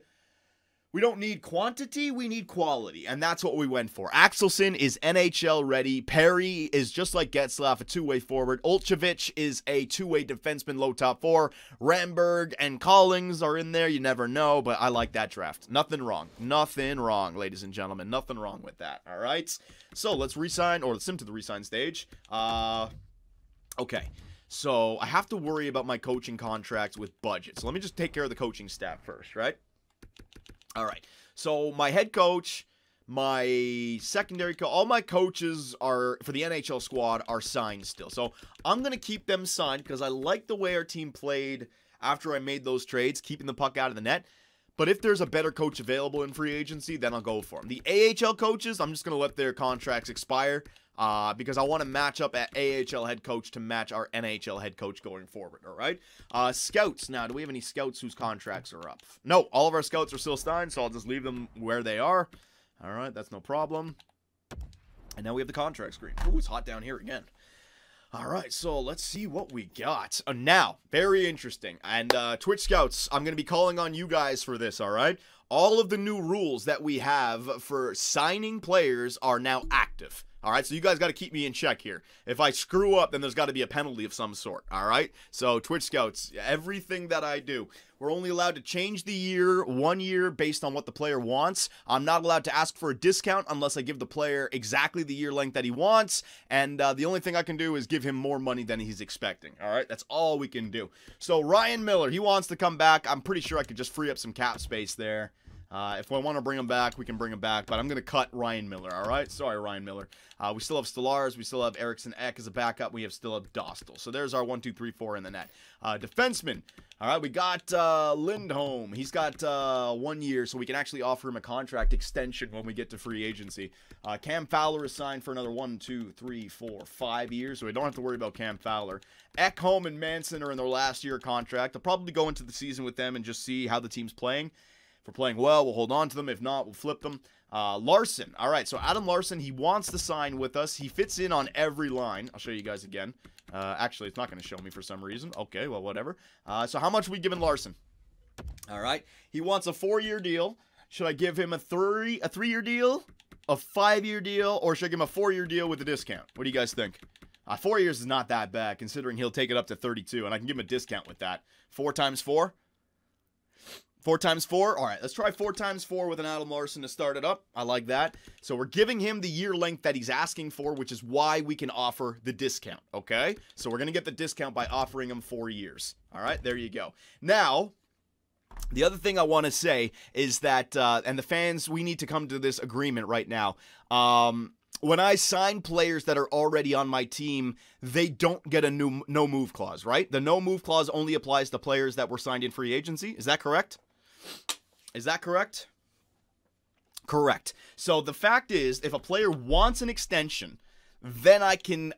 quantity, we need quality, and that's what we went for. Axelson is NHL ready. Perry is just like Getzlaf, a two-way forward. Olchevich is a two-way defenseman, low top 4. Ramberg and Collings are in there. You never know, but I like that draft. Nothing wrong. Nothing wrong, ladies and gentlemen. Nothing wrong with that, all right? So let's resign, or let's sim to the resign stage. Okay. So I have to worry about my coaching contracts with budget. So let me just take care of the coaching staff first, right? All right, so my head coach, my secondary all my coaches are for the NHL squad are signed still. So I'm going to keep them signed because I like the way our team played after I made those trades, keeping the puck out of the net. But if there's a better coach available in free agency, then I'll go for them. The AHL coaches, I'm just going to let their contracts expire because I want to match up at AHL head coach to match our NHL head coach going forward, all right? Scouts. Now, do we have any scouts whose contracts are up? No, all of our scouts are still signed, so I'll just leave them where they are. All right, that's no problem. And now we have the contract screen. Ooh, it's hot down here again. All right, so let's see what we got. Now, very interesting. And Twitch Scouts, I'm going to be calling on you guys for this, all right? All of the new rules that we have for signing players are now active. All right, so you guys got to keep me in check here. If I screw up, then there's got to be a penalty of some sort, all right? So Twitch Scouts, everything that I do, we're only allowed to change the year 1 year based on what the player wants. I'm not allowed to ask for a discount unless I give the player exactly the year length that he wants, and the only thing I can do is give him more money than he's expecting, all right? That's all we can do. So Ryan Miller, he wants to come back. I'm pretty sure I could just free up some cap space there. If I want to bring him back, we can bring him back, but I'm going to cut Ryan Miller, all right? Sorry, Ryan Miller. We still have Stellaris. We still have Eriksson Ek as a backup. We still have Dostal. So there's our 1, 2, 3, 4 in the net. Defenseman. All right, we got Lindholm. He's got 1 year, so we can actually offer him a contract extension when we get to free agency. Cam Fowler is signed for another 1, 2, 3, 4, 5 years, so we don't have to worry about Cam Fowler. Ekholm and Manson are in their last year contract. I'll probably go into the season with them and just see how the team's playing. If we're playing well, we'll hold on to them. If not, we'll flip them. Larson. All right, so Adam Larson, he wants to sign with us. He fits in on every line. I'll show you guys again. Actually, it's not going to show me for some reason. Okay, well, whatever. So how much are we giving Larson? All right. He wants a 4-year deal. Should I give him a 3-year deal, a 5-year deal, or should I give him a 4-year deal with a discount? What do you guys think? 4 years is not that bad, considering he'll take it up to 32, and I can give him a discount with that. 4 times 4? 4 times 4? All right, let's try 4 times 4 with an Adam Larson to start it up. I like that. So we're giving him the year length that he's asking for, which is why we can offer the discount, okay? So we're going to get the discount by offering him 4 years. All right, there you go. Now, the other thing I want to say is that, and the fans, we need to come to this agreement right now. When I sign players that are already on my team, they don't get a no-move clause, right? The no-move clause only applies to players that were signed in free agency. Is that correct? Is that correct? Correct. So the fact is, if a player wants an extension, then I can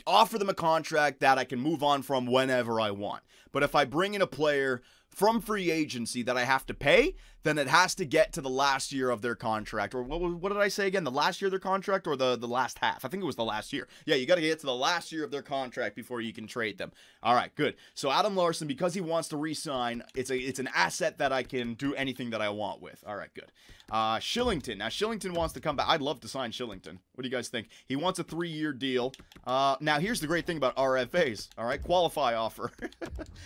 offer them a contract that I can move on from whenever I want. But if I bring in a player from free agency that I have to pay, then it has to get to the last year of their contract. Or what did I say again? The last year of their contract or the last half? I think it was the last year. Yeah, you got to get to the last year of their contract before you can trade them. All right, good. So Adam Larson, because he wants to re-sign, it's an asset that I can do anything that I want with. All right, good. Shillington. Now, Shillington wants to come back. I'd love to sign Shillington. What do you guys think? He wants a 3-year deal. Now, here's the great thing about RFAs. All right, qualify offer.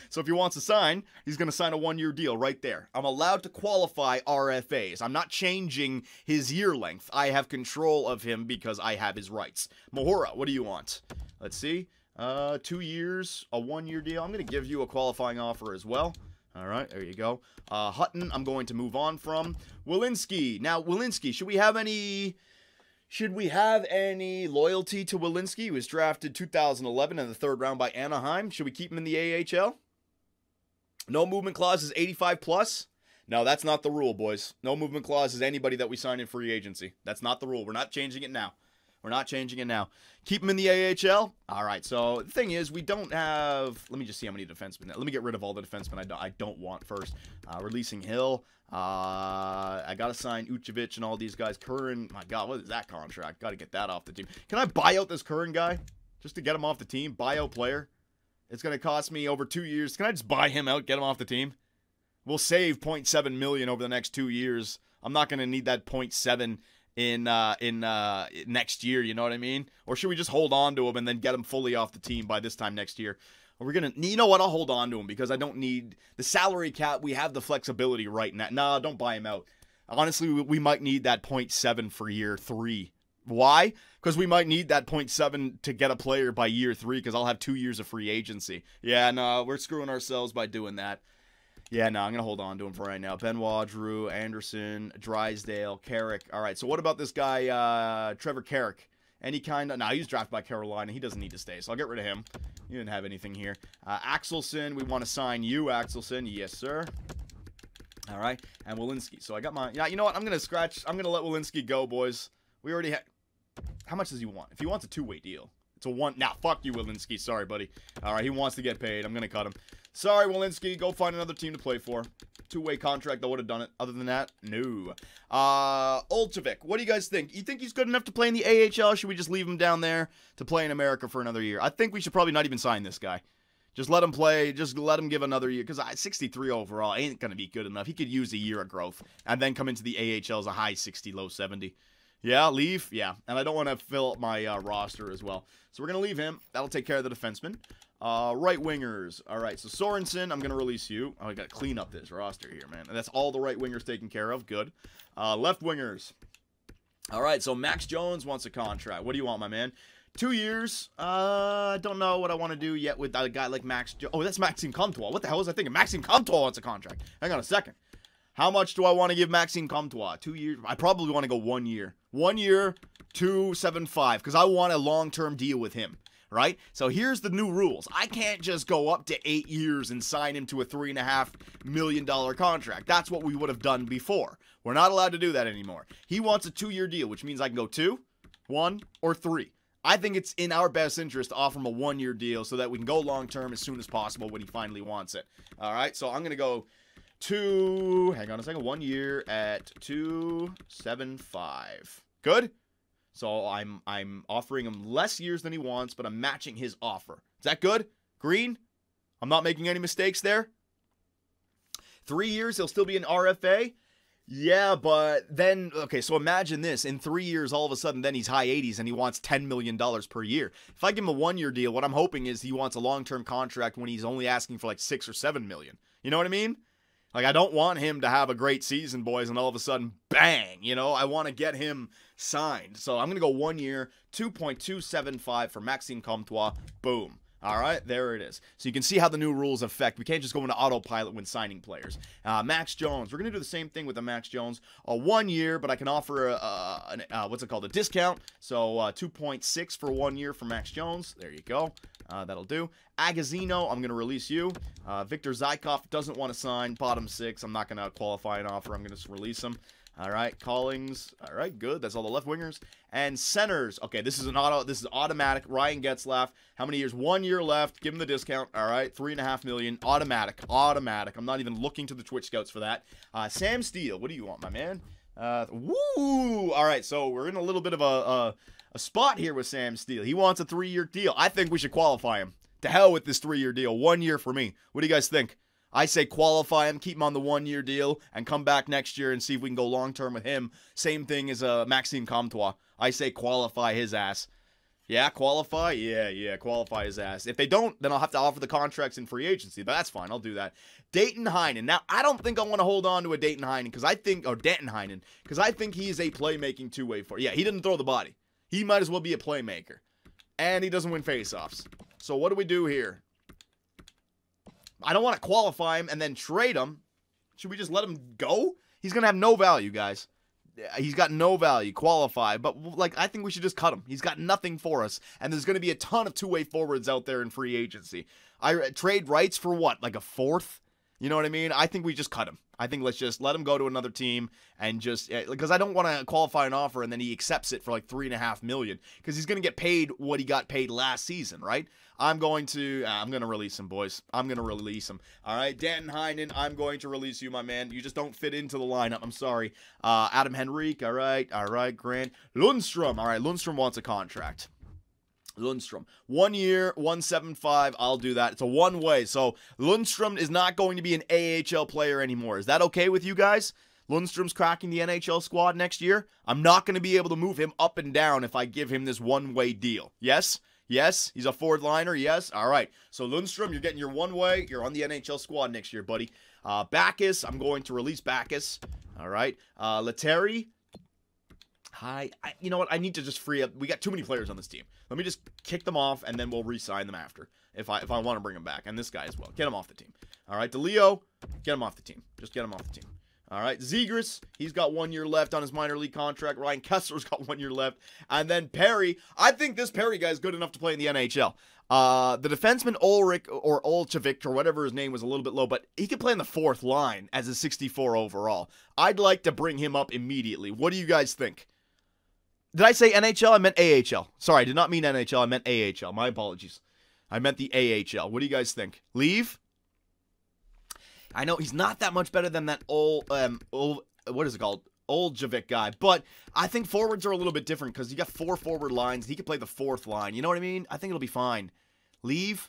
So if he wants to sign, he's going to sign a 1-year deal right there. I'm allowed to qualify RFAs. I'm not changing his year length. I have control of him because I have his rights. Mahora, what do you want? Let's see. 2 years, a 1-year deal. I'm going to give you a qualifying offer as well. All right, there you go. Hutton, I'm going to move on from. Walensky. Now, Walensky, should we have any loyalty to Walensky? He was drafted 2011 in the 3rd round by Anaheim. Should we keep him in the AHL? No movement clause is 85 plus. No, that's not the rule, boys. No movement clause is anybody that we sign in free agency. That's not the rule. We're not changing it now. We're not changing it now. Keep him in the AHL? All right, so the thing is, we don't have... Let me just see how many defensemen... Let me get rid of all the defensemen I don't want first. Releasing Hill. I got to sign Ucevic and all these guys. Curran, my God, what is that contract? Got to get that off the team. Can I buy out this Curran guy? Just to get him off the team? Buyout player? It's going to cost me over 2 years. Can I just buy him out, get him off the team? We'll save $0.7 million over the next 2 years. I'm not going to need that 0.7 in next year, you know what I mean? Or should we just hold on to him and then get him fully off the team by this time next year? Or we're going to, you know what, I'll hold on to him because I don't need the salary cap. We have the flexibility right now. Nah, don't buy him out. Honestly, we might need that 0.7 for year 3. Why? Because we might need that 0.7 to get a player by year 3 because I'll have 2 years of free agency. Yeah, no, we're screwing ourselves by doing that. Yeah, no, I'm going to hold on to him for right now. Benoit, Drew, Anderson, Drysdale, Carrick. All right, so what about this guy, Trevor Carrick? Any kind of... Nah, he was drafted by Carolina. He doesn't need to stay, so I'll get rid of him. You didn't have anything here. Axelson, we want to sign you, Axelson. Yes, sir. All right, and Walensky. So I got my... Yeah, you know what? I'm going to let Walensky go, boys. We already had... How much does he want? If he wants a two-way deal, it's a one... Nah, fuck you, Walensky. Sorry, buddy. All right, he wants to get paid. I'm going to cut him. Sorry, Walensky. Go find another team to play for. Two-way contract, I would have done it. Other than that, no. Olchevik, what do you guys think? You think he's good enough to play in the AHL? Should we just leave him down there to play in America for another year? I think we should probably not even sign this guy. Just let him play. Just let him give another year. Because 63 overall ain't going to be good enough. He could use a year of growth and then come into the AHL as a high 60, low 70. Yeah, leave? Yeah. And I don't want to fill up my roster as well. So we're going to leave him. That'll take care of the defenseman. Right wingers. All right, so Sorensen, I'm going to release you. Oh, I got to clean up this roster here, man. And that's all the right wingers taken care of. Good. Left wingers. All right, so Max Jones wants a contract. What do you want, my man? 2 years. I don't know what I want to do yet with a guy like Max Jones. Oh, that's Maxime Comtois. What the hell was I thinking? Maxime Comtois wants a contract. Hang on a second. How much do I want to give Maxime Comtois? 2 years? I probably want to go 1 year. 1 year, 275, because I want a long-term deal with him. Right? So here's the new rules. I can't just go up to 8 years and sign him to a $3.5 million contract. That's what we would have done before. We're not allowed to do that anymore. He wants a 2-year deal, which means I can go 2, 1, or 3. I think it's in our best interest to offer him a 1-year deal so that we can go long-term as soon as possible when he finally wants it. All right? So I'm going to go hang on a second, 1 year at 275. Good? So I'm offering him less years than he wants, but I'm matching his offer. Is that good? Green? I'm not making any mistakes there? 3 years, he'll still be an RFA? Yeah, but then, okay, so imagine this. In 3 years, all of a sudden, then he's high 80s and he wants $10 million per year. If I give him a 1-year deal, what I'm hoping is he wants a long-term contract when he's only asking for like 6 or 7 million. You know what I mean? Like, I don't want him to have a great season, boys, and all of a sudden, bang, you know? I want to get him signed. So I'm going to go 1 year, 2.275 for Maxime Comtois. Boom. All right, there it is. So you can see how the new rules affect. We can't just go into autopilot when signing players. Max Jones. We're going to do the same thing with the Max Jones. 1 year, but I can offer what's it called? A discount. So 2.6 for 1 year for Max Jones. There you go. That'll do. Agazino, I'm going to release you. Victor Zykov doesn't want to sign. Bottom 6. I'm not going to qualify an offer. I'm going to just release him. All right, Collings. All right, good. That's all the left wingers. And centers. Okay, this is automatic. Ryan Getzlaff. How many years? 1 year left. Give him the discount. All right, $3.5 million. Automatic. I'm not even looking to the Twitch scouts for that. Sam Steele. What do you want, my man? Woo! All right, so we're in a little bit of a spot here with Sam Steele. He wants a 3-year deal. I think we should qualify him. To hell with this 3-year deal. 1 year for me. What do you guys think? I say qualify him, keep him on the 1-year deal, and come back next year and see if we can go long-term with him. Same thing as Maxime Comtois. I say qualify his ass. Yeah, qualify? Yeah, qualify his ass. If they don't, then I'll have to offer the contracts in free agency, but that's fine. I'll do that. Dayton Heinen. Now, I don't think I want to hold on to a Dayton Heinen, because I think, or Denton Heinen, because I think he is a playmaking two-way forward. Yeah, he didn't throw the body. He might as well be a playmaker. And he doesn't win faceoffs. So what do we do here? I don't want to qualify him and then trade him. Should we just let him go? He's going to have no value, guys. He's got no value. Qualify. But, like, I think we should just cut him. He's got nothing for us. And there's going to be a ton of two-way forwards out there in free agency. I trade rights for what? Like a 4th? You know what I mean? I think we just cut him. I think let's just let him go to another team and just, because I don't want to qualify an offer and then he accepts it for like $3.5 million because he's going to get paid what he got paid last season, right? I'm going to release him, boys. I'm going to release him. All right, Danton Heinen, I'm going to release you, my man. You just don't fit into the lineup. I'm sorry. Adam Henrique, all right, Grant. Lundstrom, all right, Lundstrom wants a contract. Lundstrom. 1 year, 175. I'll do that. It's a one-way. So Lundstrom is not going to be an AHL player anymore. Is that okay with you guys? Lundstrom's cracking the NHL squad next year. I'm not going to be able to move him up and down if I give him this one-way deal. Yes? Yes? He's a forward liner? Yes? All right. So Lundstrom, you're getting your one-way. You're on the NHL squad next year, buddy. Backus, I'm going to release Backus. All right. Lettieri. You know what? I need to just free up. We got too many players on this team. Let me just kick them off, and then we'll re-sign them after. If I want to bring them back. And this guy as well. Get him off the team. All right, DeLeo, get him off the team. Just get him off the team. All right, Zegras, he's got 1 year left on his minor league contract. Ryan Kessler's got 1 year left. And then Perry, I think this Perry guy is good enough to play in the NHL. The defenseman Ulrich or Olchevik or whatever his name was a little bit low, but he could play in the 4th line as a 64 overall. I'd like to bring him up immediately. What do you guys think? Did I say NHL? I meant AHL. Sorry, I did not mean NHL. I meant AHL. My apologies. I meant the AHL. What do you guys think? Leave? I know he's not that much better than that what is it called? Oljevic guy. But I think forwards are a little bit different because you got 4 forward lines. He can play the 4th line. You know what I mean? I think it'll be fine. Leave?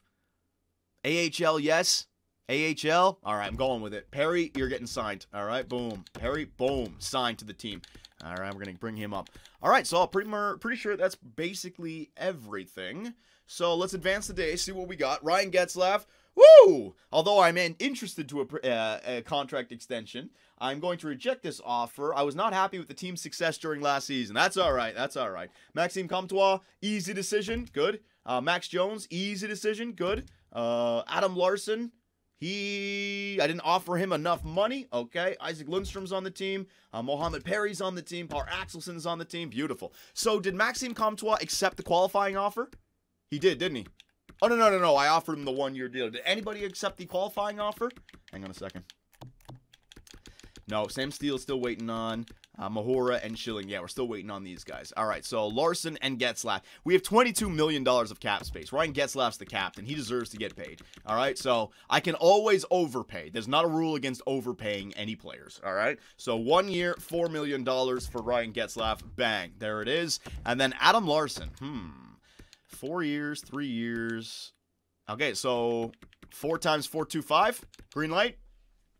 AHL, yes. AHL? All right, I'm going with it. Perry, you're getting signed. All right, boom. Perry, boom. Signed to the team. All right, we're going to bring him up. All right, so I'm pretty sure that's basically everything. So let's advance the day, see what we got. Ryan Getzlaf. Woo! Although I'm interested to a contract extension, I'm going to reject this offer. I was not happy with the team's success during last season. That's all right. That's all right. Maxime Comtois, easy decision. Good. Max Jones, easy decision. Good. Adam Larson, I didn't offer him enough money. Okay. Isaac Lundstrom's on the team. Mohamed Perry's on the team. Paul Axelson's on the team. Beautiful. So did Maxime Comtois accept the qualifying offer? He did, didn't he? Oh, no. I offered him the 1 year deal. Did anybody accept the qualifying offer? Hang on a second. No, Sam Steele's still waiting on Mahura and Schilling. Yeah, we're still waiting on these guys. All right, so Larson and Getzlaf. We have $22 million of cap space. Ryan Getzlaf's the captain. He deserves to get paid. All right, so I can always overpay. There's not a rule against overpaying any players. All right, so 1 year, $4 million for Ryan Getzlaf. Bang, there it is. And then Adam Larson. 4 years, 3 years. Okay, so 4 times 425. Green light.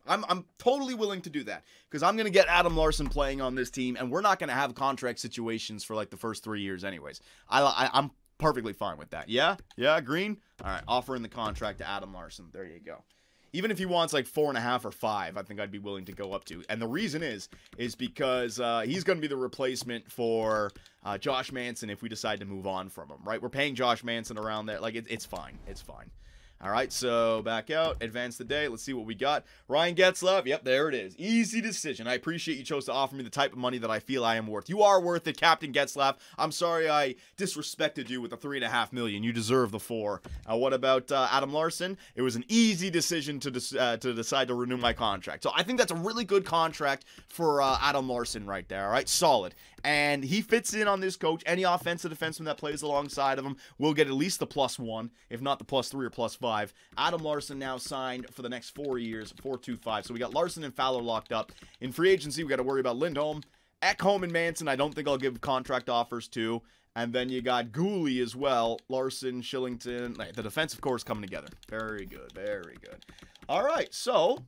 I'm totally willing to do that because I'm going to get Adam Larson playing on this team, and we're not going to have contract situations for like the first 3 years anyways. I'm perfectly fine with that. Yeah? Green? All right, offering the contract to Adam Larson. There you go. Even if he wants like 4.5 or 5, I think I'd be willing to go up to. And the reason is because he's going to be the replacement for Josh Manson if we decide to move on from him, right? We're paying Josh Manson around there. Like, it's fine. It's fine. All right, so back out, advance the day. Let's see what we got. Ryan Getzlaf. Yep, there it is. Easy decision. I appreciate you chose to offer me the type of money that I feel I am worth. You are worth it, Captain Getzlaf. I'm sorry I disrespected you with the $3.5 million. You deserve the 4. What about Adam Larson? It was an easy decision to decide to renew my contract. So I think that's a really good contract for Adam Larson right there. All right, solid. And he fits in on this coach. Any offensive defenseman that plays alongside of him will get at least the +1, if not the +3 or +5. Adam Larson now signed for the next 4 years, 4.25. So we got Larson and Fowler locked up. In free agency, we got to worry about Lindholm, Ekholm, and Manson. I don't think I'll give contract offers to. And then you got Gooley as well. Larson, Shillington. The defensive core is coming together. Very good. Very good. All right. So,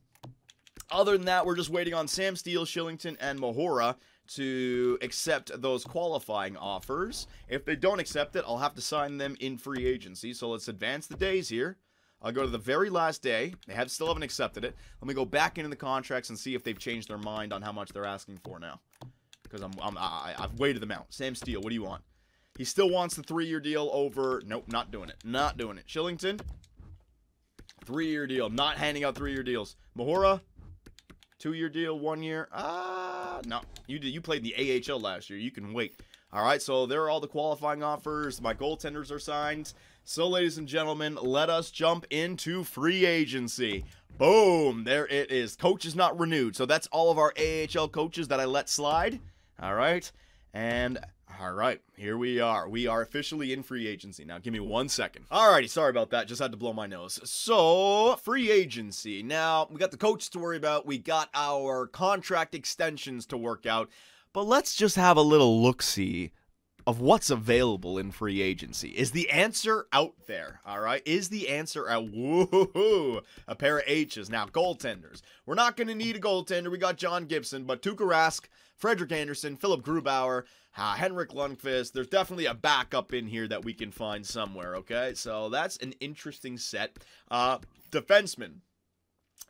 other than that, we're just waiting on Sam Steele, Shillington, and Mahura to accept those qualifying offers. If they don't accept it, I'll have to sign them in free agency. So let's advance the days here. I'll go to the very last day. They still haven't accepted it. Let me go back into the contracts and see if they've changed their mind on how much they're asking for now. Because I've weighted them out. Sam Steele, what do you want? He still wants the 3-year deal over. Nope, not doing it. Not doing it. Shillington, 3-year deal. Not handing out 3-year deals. Mahura, 2-year deal, 1 year. No. You played the AHL last year. You can wait. All right, so there are all the qualifying offers. My goaltenders are signed. So, ladies and gentlemen, let us jump into free agency. Boom. There it is. Coach is not renewed. So that's all of our AHL coaches that I let slide. All right. And all right, here we are. We are officially in free agency. Now, give me 1 second. Alrighty, sorry about that. Just had to blow my nose. So, free agency. Now, we got the coaches to worry about. We got our contract extensions to work out. But let's just have a little look-see of what's available in free agency. Is the answer out there? All right, is the answer out? Woohoo! A pair of H's. Now, goaltenders. We're not going to need a goaltender. We got John Gibson, but Tuukka Rask, Frederick Anderson, Philip Grubauer, Henrik Lundqvist. There's definitely a backup in here that we can find somewhere, okay? So that's an interesting set. Defenseman,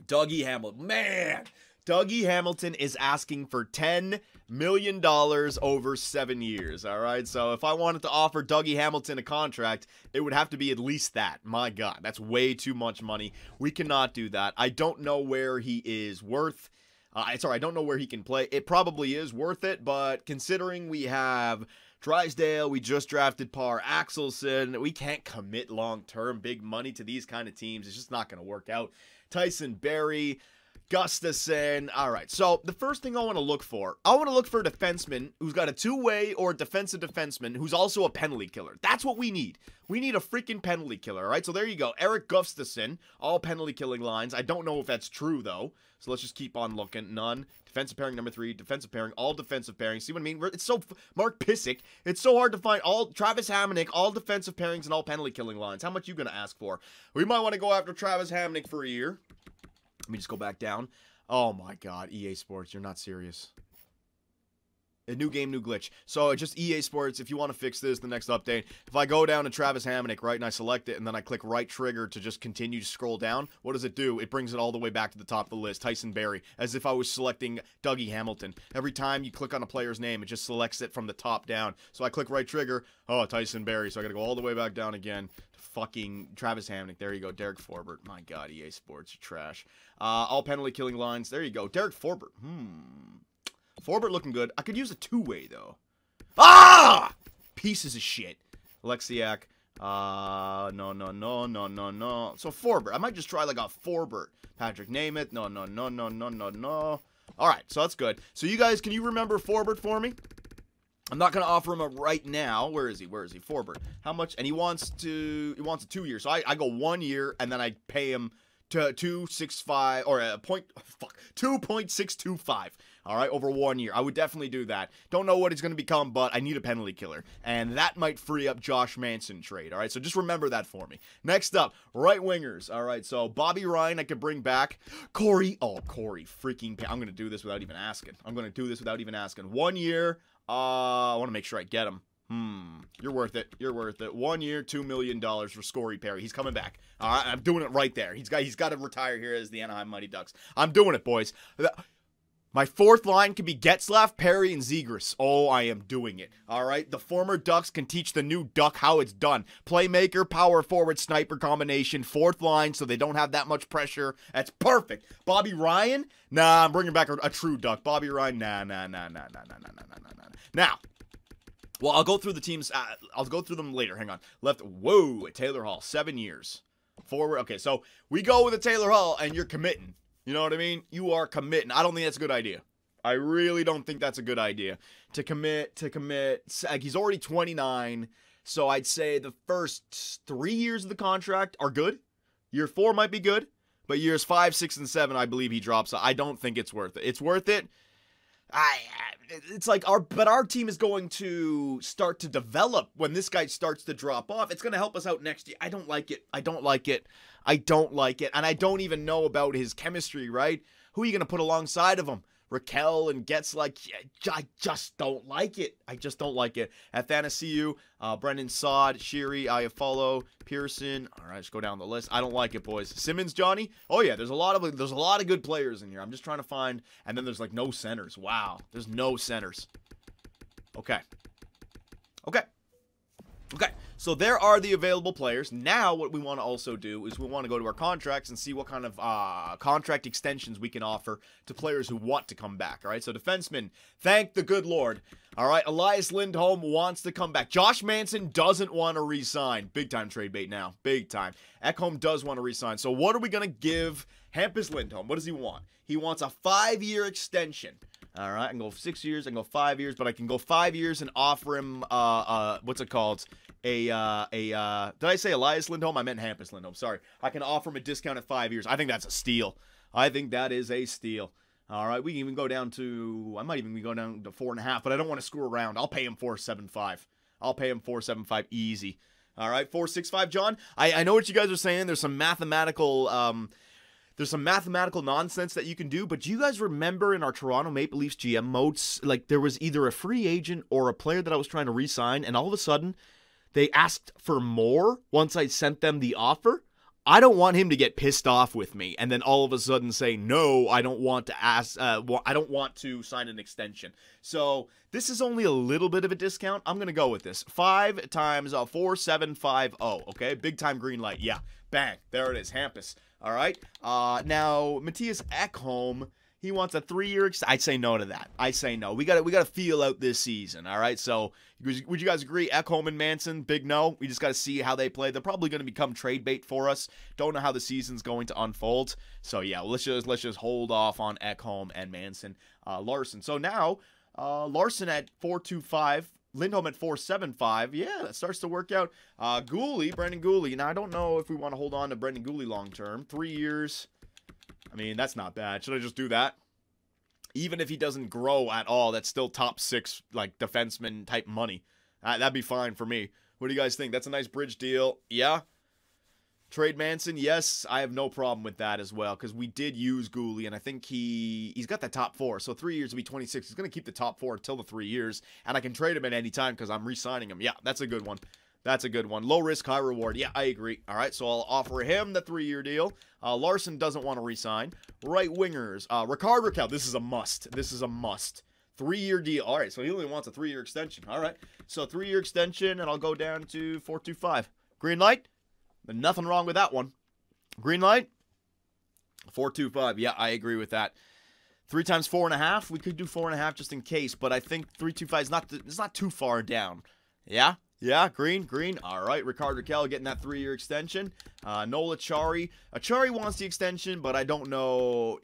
Dougie Hamilton. Man, Dougie Hamilton is asking for $10 million over 7 years, all right? So if I wanted to offer Dougie Hamilton a contract, it would have to be at least that. My God, that's way too much money. We cannot do that. I don't know where he is worth. I don't know where he can play. It probably is worth it, but considering we have Drysdale, we just drafted Parr Axelson, we can't commit long-term big money to these kind of teams. It's just not going to work out. Tyson Barrie, Gustafson. All right, so the first thing I want to look for a defenseman who's got a two-way or a defensive defenseman who's also a penalty killer. That's what we need. We need a freaking penalty killer, all right? So there you go. Eric Gustafson, all penalty killing lines. I don't know if that's true, though, so let's just keep on looking. None. Defensive pairing number 3, defensive pairing, all defensive pairings. See what I mean? It's so, Mark Pissick, it's so hard to find all, Travis Hamonic, all defensive pairings and all penalty killing lines. How much you going to ask for? We might want to go after Travis Hamonic for a year. Let me just go back down. Oh my God, EA Sports, you're not serious. A new game, new glitch. So just EA Sports, if you want to fix this, the next update, if I go down to Travis Hamonic, right, and I select it, and then I click right trigger to just continue to scroll down, what does it do? It brings it all the way back to the top of the list, Tyson Barrie, as if I was selecting Dougie Hamilton. Every time you click on a player's name, it just selects it from the top down. So I click right trigger, oh, Tyson Barrie, so I gotta go all the way back down again. Fucking Travis Hamonic. There you go. Derek Forbert. My God, EA Sports, you're trash. All penalty killing lines. There you go. Derek Forbert. Forbert looking good. I could use a two-way, though. Ah! Pieces of shit. Alexiak. No. So Forbert. I might just try like a Forbert. Patrick Nemeth. No. All right, so that's good. So you guys, can you remember Forbert for me? I'm not going to offer him a right now. Where is he? Forbert. How much? And he wants a 2 year. So I go 1 year and then I pay him to 2.65 or 2.625. All right, over 1 year. I would definitely do that. Don't know what he's going to become, but I need a penalty killer. And that might free up Josh Manson trade. All right, so just remember that for me. Next up, right wingers. All right, so Bobby Ryan I could bring back. Corey freaking I'm going to do this without even asking. 1 year. I want to make sure I get him. You're worth it. 1 year, $2 million for Corey Perry. He's coming back. All right, I'm doing it right there. He's got to retire here as the Anaheim Mighty Ducks. I'm doing it, boys. My fourth line can be Getzlaf, Perry, and Zegras. Oh, I am doing it. All right, the former Ducks can teach the new Duck how it's done. Playmaker, power forward, sniper combination, fourth line, so they don't have that much pressure. That's perfect. Bobby Ryan? Nah, I'm bringing back a true Duck. Bobby Ryan? Nah. Now, well, I'll go through the teams. I'll go through them later. Hang on. Left. Whoa, Taylor Hall, 7 years. Forward. Okay, so we go with a Taylor Hall, and you're committing. You know what I mean? You are committing. I don't think that's a good idea. I really don't think that's a good idea. To commit. He's already 29, so I'd say the first 3 years of the contract are good. Year 4 might be good, but years 5, 6, and 7, I believe he drops. I don't think it's worth it. It's worth it. It's like our team is going to start to develop when this guy starts to drop off. It's going to help us out next year. I don't like it. And I don't even know about his chemistry, right? Who are you going to put alongside of him? Raquel and I just don't like it. Athanasiou, Brendan Saad, Sheary, Iafallo, Pearson. All right, let's go down the list. I don't like it, boys. Simmons, Johnny. Oh yeah, there's a lot of good players in here. I'm just trying to find, and then there's like no centers. Wow, there's no centers. Okay. So there are the available players. Now what we want to also do is we want to go to our contracts and see what kind of contract extensions we can offer to players who want to come back. All right, so defensemen, thank the good Lord. All right, Elias Lindholm wants to come back. Josh Manson doesn't want to re-sign. Big time trade bait now. Big time. Ekholm does want to re-sign. So what are we going to give Hampus Lindholm? What does he want? He wants a 5-year extension. All right, I can go 6 years, I can go 5 years, but I can go 5 years and offer him, what's it called? Did I say Elias Lindholm? I meant Hampus Lindholm, sorry. I can offer him a discount at 5 years. I think that's a steal. I think that is a steal. All right, we can even go down to, I might even go down to 4.5, but I don't want to screw around. I'll pay him 4.75. I'll pay him 4.75 easy. All right, 4.65, John. I know what you guys are saying. There's some mathematical nonsense that you can do, but do you guys remember in our Toronto Maple Leafs GM modes, like there was either a free agent or a player that I was trying to re-sign, and all of a sudden they asked for more once I sent them the offer? I don't want him to get pissed off with me and then all of a sudden say, no, I don't want to I don't want to sign an extension. So this is only a little bit of a discount. I'm going to go with this. 5 times 4750. Okay, big time green light. Yeah, bang. There it is. Hampus. All right. Now, Matthias Ekholm, he wants a 3-year I'd say no to that. I say no. We got to feel out this season, all right? So, would you guys agree? Ekholm and Manson, big no. We just got to see how they play. They're probably going to become trade bait for us. Don't know how the season's going to unfold. So, yeah, let's just hold off on Ekholm and Manson. Larson. So now, Larson at 4.25. Lindholm at 4.75. Yeah, that starts to work out. Brendan Gooley. Now, I don't know if we want to hold on to Brendan Gooley long term. 3 years. I mean, that's not bad. Should I just do that? Even if he doesn't grow at all, that's still top 6, like, defenseman type money. That'd be fine for me. What do you guys think? That's a nice bridge deal. Yeah? Trade Manson? Yes, I have no problem with that as well, because we did use Gooley, and I think he's got the top 4. So 3 years will be 26. He's going to keep the top 4 until the 3 years, and I can trade him at any time because I'm re-signing him. Yeah, that's a good one. That's a good one. Low risk, high reward. Yeah, I agree. All right, so I'll offer him the 3-year deal. Larson doesn't want to re-sign. Right wingers. Ricard Raquel. This is a must. This is a must. 3-year deal. All right, so he only wants a 3-year extension. All right, so 3-year extension, and I'll go down to 4.25. Green light? Nothing wrong with that one. Green light? 4.25. Yeah, I agree with that. 3 times 4.5. We could do 4.5 just in case, but I think 3.25 is not too far down. Yeah? Yeah, green. All right, Ricard Raquel getting that 3-year extension. Nola Chari. Chari wants the extension, but I don't know.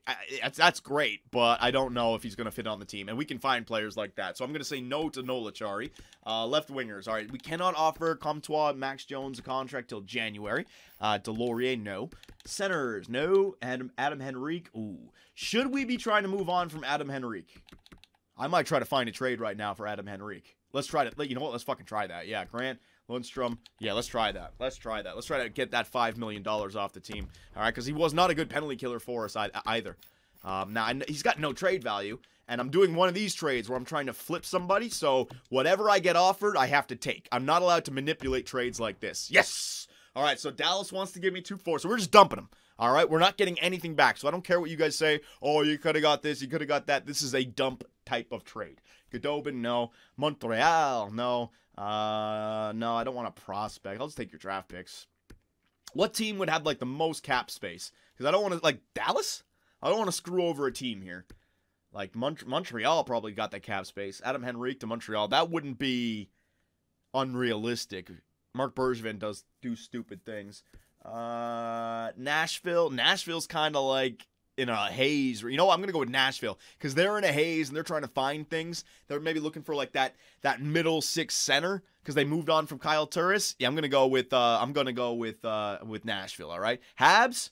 That's great, but I don't know if he's going to fit on the team. And we can find players like that. So I'm going to say no to Nola Chari. Left wingers. All right, we cannot offer Comtois, Max Jones a contract till January. Delorier, no. Centers, no. Adam Henrique. Ooh. Should we be trying to move on from Adam Henrique? I might try to find a trade right now for Adam Henrique. Let's try to, you know what, let's fucking try that. Yeah, Grant, Lundstrom. Yeah, let's try that. Let's try to get that $5 million off the team. All right, because he was not a good penalty killer for us either. Now, he's got no trade value, and I'm doing one of these trades where I'm trying to flip somebody, so whatever I get offered, I have to take. I'm not allowed to manipulate trades like this. Yes! All right, so Dallas wants to give me 2-4, so we're just dumping him. All right, we're not getting anything back, so I don't care what you guys say. Oh, you could have got this, you could have got that. This is a dump type of trade. Godobin, no. Montreal, no. No, I don't want a prospect. I'll just take your draft picks. What team would have, like, the most cap space? Because I don't want to, like, Dallas? I don't want to screw over a team here. Like, Montreal probably got that cap space. Adam Henrique to Montreal. That wouldn't be unrealistic. Mark Bergevin does do stupid things. Nashville. Nashville's kind of like in a haze. You know what? I'm going to go with Nashville because they're in a haze and they're trying to find things. They're maybe looking for like that middle 6 center because they moved on from Kyle Turris. Yeah, I'm going to go with Nashville, all right? Habs?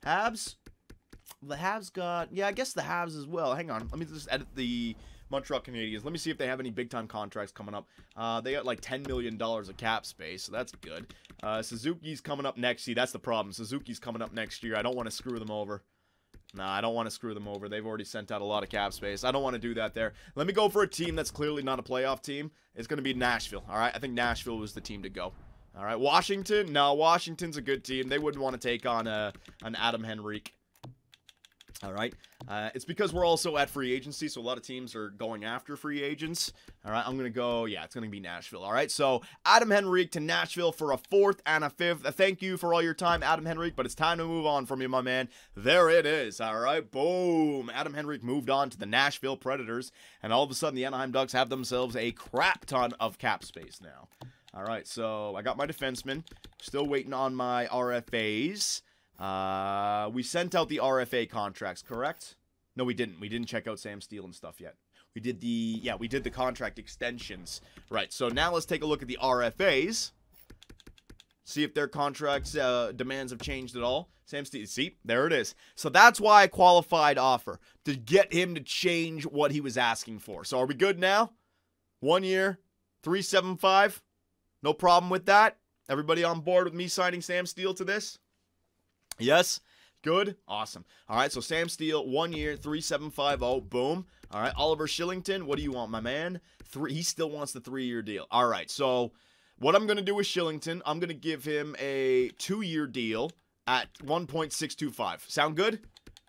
The Habs got, yeah, I guess the Habs as well. Hang on. Let me just edit the Montreal Canadiens. Let me see if they have any big-time contracts coming up. They got like $10 million of cap space, so that's good. Suzuki's coming up next. See, that's the problem. Suzuki's coming up next year. I don't want to screw them over. Nah, I don't want to screw them over. They've already sent out a lot of cap space. I don't want to do that there. Let me go for a team that's clearly not a playoff team. It's going to be Nashville, all right? I think Nashville was the team to go. All right, Washington? No, Washington's a good team. They wouldn't want to take on an Adam Henrique. All right. It's because we're also at free agency, so a lot of teams are going after free agents. All right, I'm going to go, yeah, it's going to be Nashville. All right, so Adam Henrique to Nashville for a 4th and a 5th. Thank you for all your time, Adam Henrique, but it's time to move on from you, my man. There it is. All right, boom. Adam Henrique moved on to the Nashville Predators, and all of a sudden the Anaheim Ducks have themselves a crap ton of cap space now. All right, so I got my defenseman. Still waiting on my RFAs. We sent out the RFA contracts, correct? No, we didn't. We didn't check out Sam Steele and stuff yet. We did the contract extensions. Right, so now let's take a look at the RFAs. See if their contracts demands have changed at all. Sam Steele, see, there it is. So that's why I qualified offer, to get him to change what he was asking for. So are we good now? 1 year, 3.75. No problem with that? Everybody on board with me signing Sam Steele to this? Yes? Good? Awesome. All right, so Sam Steele, 1 year, 3.750. Boom. All right, Oliver Shillington, what do you want, my man? He still wants the 3-year deal. All right, so what I'm going to do with Shillington, I'm going to give him a 2-year deal. at 1.625. Sound good?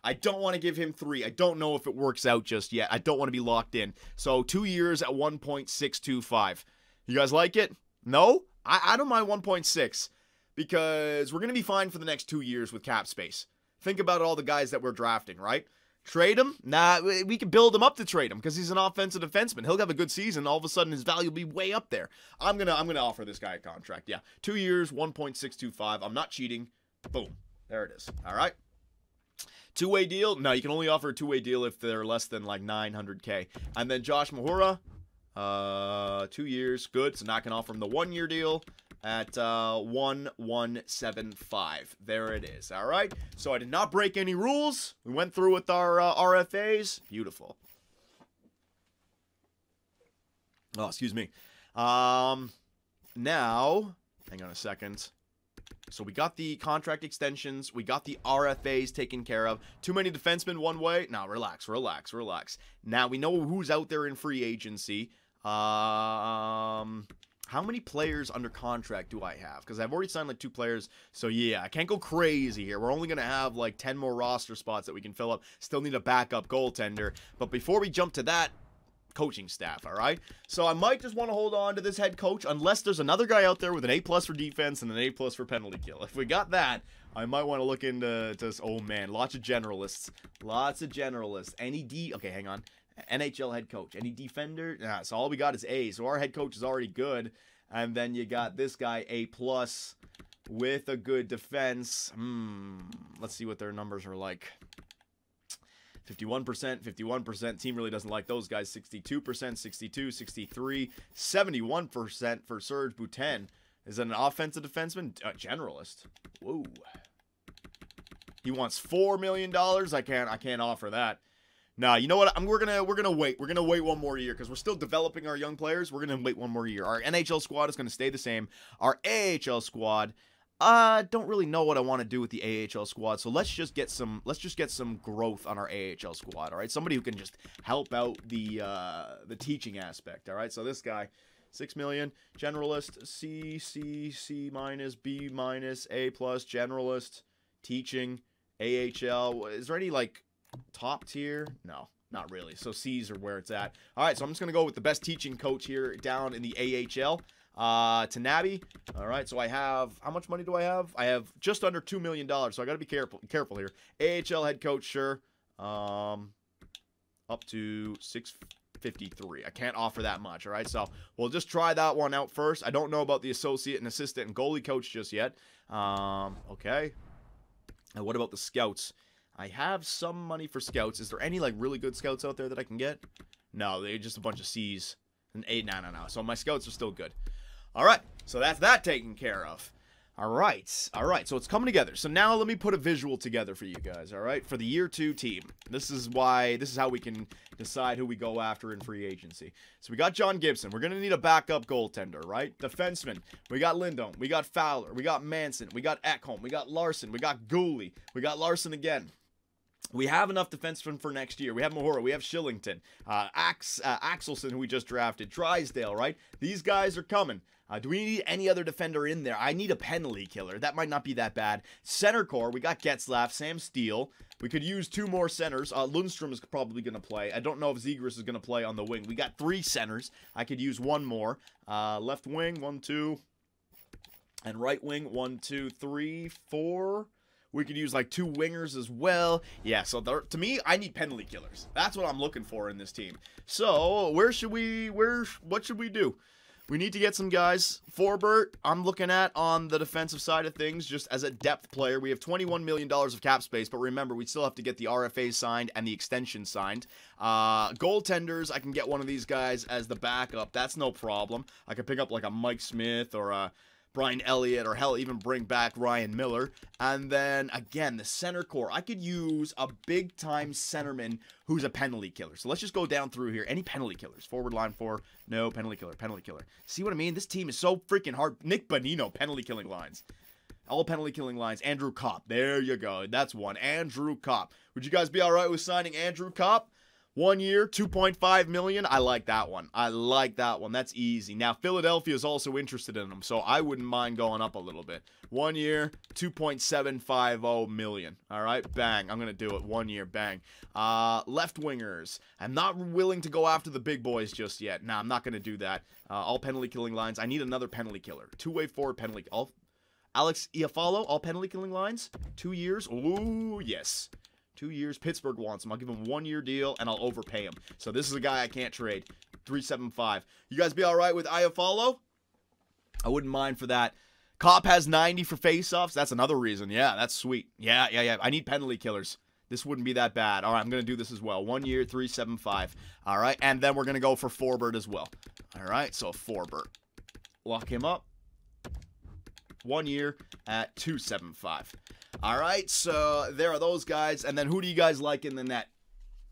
I don't want to give him 3. I don't know if it works out just yet. I don't want to be locked in. So 2 years at 1.625. You guys like it? No? I don't mind 1.6 because we're going to be fine for the next 2 years with cap space. Think about all the guys that we're drafting, right? Trade him? Nah, we can build him up to trade him because he's an offensive defenseman. He'll have a good season. All of a sudden, his value will be way up there. I'm gonna offer this guy a contract. Yeah, 2 years, 1.625. I'm not cheating. Boom. There it is. All right. Two-way deal? No, you can only offer a two-way deal if they're less than like 900K. And then Josh Mahura, 2 years, good. So now I can offer him the 1 year deal at 1175. There it is. All right. So I did not break any rules. We went through with our RFAs. Beautiful. Oh, excuse me. Now, hang on a second. So we got the contract extensions. We got the RFAs taken care of. Too many defensemen one way? No, relax, relax, relax. Now we know who's out there in free agency. How many players under contract do I have? Because I've already signed like 2 players. So yeah, I can't go crazy here. We're only going to have like 10 more roster spots that we can fill up. Still need a backup goaltender. But before we jump to that, coaching staff, all right? So I might just want to hold on to this head coach unless there's another guy out there with an A+ for defense and an A+ for penalty kill. If we got that, I might want to look into oh man, lots of generalists. Lots of generalists. Okay, hang on. NHL head coach. Any defender? Nah, so all we got is A. So our head coach is already good. And then you got this guy, A+ with a good defense. Let's see what their numbers are like. 51%. Team really doesn't like those guys. 62%, 62, 63, 71% for Serge Boutin. Is that an offensive defenseman? Generalist. Whoa. He wants $4 million. I can't offer that. Nah, you know what? We're gonna wait. We're gonna wait 1 more year because we're still developing our young players. We're gonna wait 1 more year. Our NHL squad is gonna stay the same. Our AHL squad, don't really know what I want to do with the AHL squad. So let's just get some growth on our AHL squad. All right, somebody who can just help out the teaching aspect. All right, so this guy, 6 million, generalist, C minus, B minus, A+, generalist, teaching, AHL. Is there any like top tier? No, not really. So C's are where it's at. All right, so I'm just gonna go with the best teaching coach here down in the AHL. Tanabe. All right, so I have, how much money do I have? I have just under $2 million, so I got to be careful here. AHL head coach, sure. Up to 653. I can't offer that much, all right? So we'll just try that one out first. I don't know about the associate and assistant and goalie coach just yet. Okay. And what about the scouts? I have some money for scouts. Is there any, like, really good scouts out there that I can get? No, they're just a bunch of C's. An A, no. So my scouts are still good. All right, so that's that taken care of. All right, so it's coming together. So now let me put a visual together for you guys, all right, for the year 2 team. This is how we can decide who we go after in free agency. So we got John Gibson. We're going to need a backup goaltender, right? Defenseman. We got Lindholm. We got Fowler. We got Manson. We got Ekholm. We got Larson. We got Gooley. We got Larson again. We have enough defensemen for next year. We have Mahura. We have Shillington. Axelson, who we just drafted. Drysdale, right? These guys are coming. Do we need any other defender in there? I need a penalty killer. That might not be that bad. Center core, we got Getzlaf, Sam Steele. We could use 2 more centers. Lundstrom is probably going to play. I don't know if Zegras is going to play on the wing. We got 3 centers. I could use 1 more. Left wing, 1, 2. And right wing, 1, 2, 3, 4. We could use like 2 wingers as well. Yeah, so to me, I need penalty killers. That's what I'm looking for in this team. So what should we do? We need to get some guys. Forbert, I'm looking at on the defensive side of things, just as a depth player. We have $21 million of cap space, but remember, we still have to get the RFA signed and the extension signed. Goaltenders, I can get one of these guys as the backup. That's no problem. I could pick up like a Mike Smith or a Brian Elliott, or hell, even bring back Ryan Miller. And then, again, the center core. I could use a big-time centerman who's a penalty killer. So let's just go down through here. Any penalty killers? Forward line 4. No, penalty killer, penalty killer. See what I mean? This team is so freaking hard. Nick Bonino, penalty killing lines. All penalty killing lines. Andrew Kopp. There you go. That's one. Andrew Kopp. Would you guys be all right with signing Andrew Kopp? 1 year, $2.5 million. I like that one. I like that one. That's easy. Now, Philadelphia is also interested in him, so I wouldn't mind going up a little bit. 1 year, $2.750 million. All right, bang. I'm going to do it. 1 year, bang. Left wingers. I'm not willing to go after the big boys just yet. Nah, I'm not going to do that. All penalty killing lines. I need another penalty killer. Two-way forward penalty. Alex Iafallo, all penalty killing lines. 2 years. Ooh, yes. 2 years. Pittsburgh wants him. I'll give him a 1 year deal, and I'll overpay him. So this is a guy I can't trade. 375. You guys be all right with Iafallo? I wouldn't mind for that. Kopp has 90 for faceoffs. That's another reason. Yeah, that's sweet. Yeah. I need penalty killers. This wouldn't be that bad. All right, I'm going to do this as well. 1 year, 375. All right, and then we're going to go for Forbert as well. All right, so Forbert. Lock him up. 1 year at 275. All right, so there are those guys. And then who do you guys like in the net?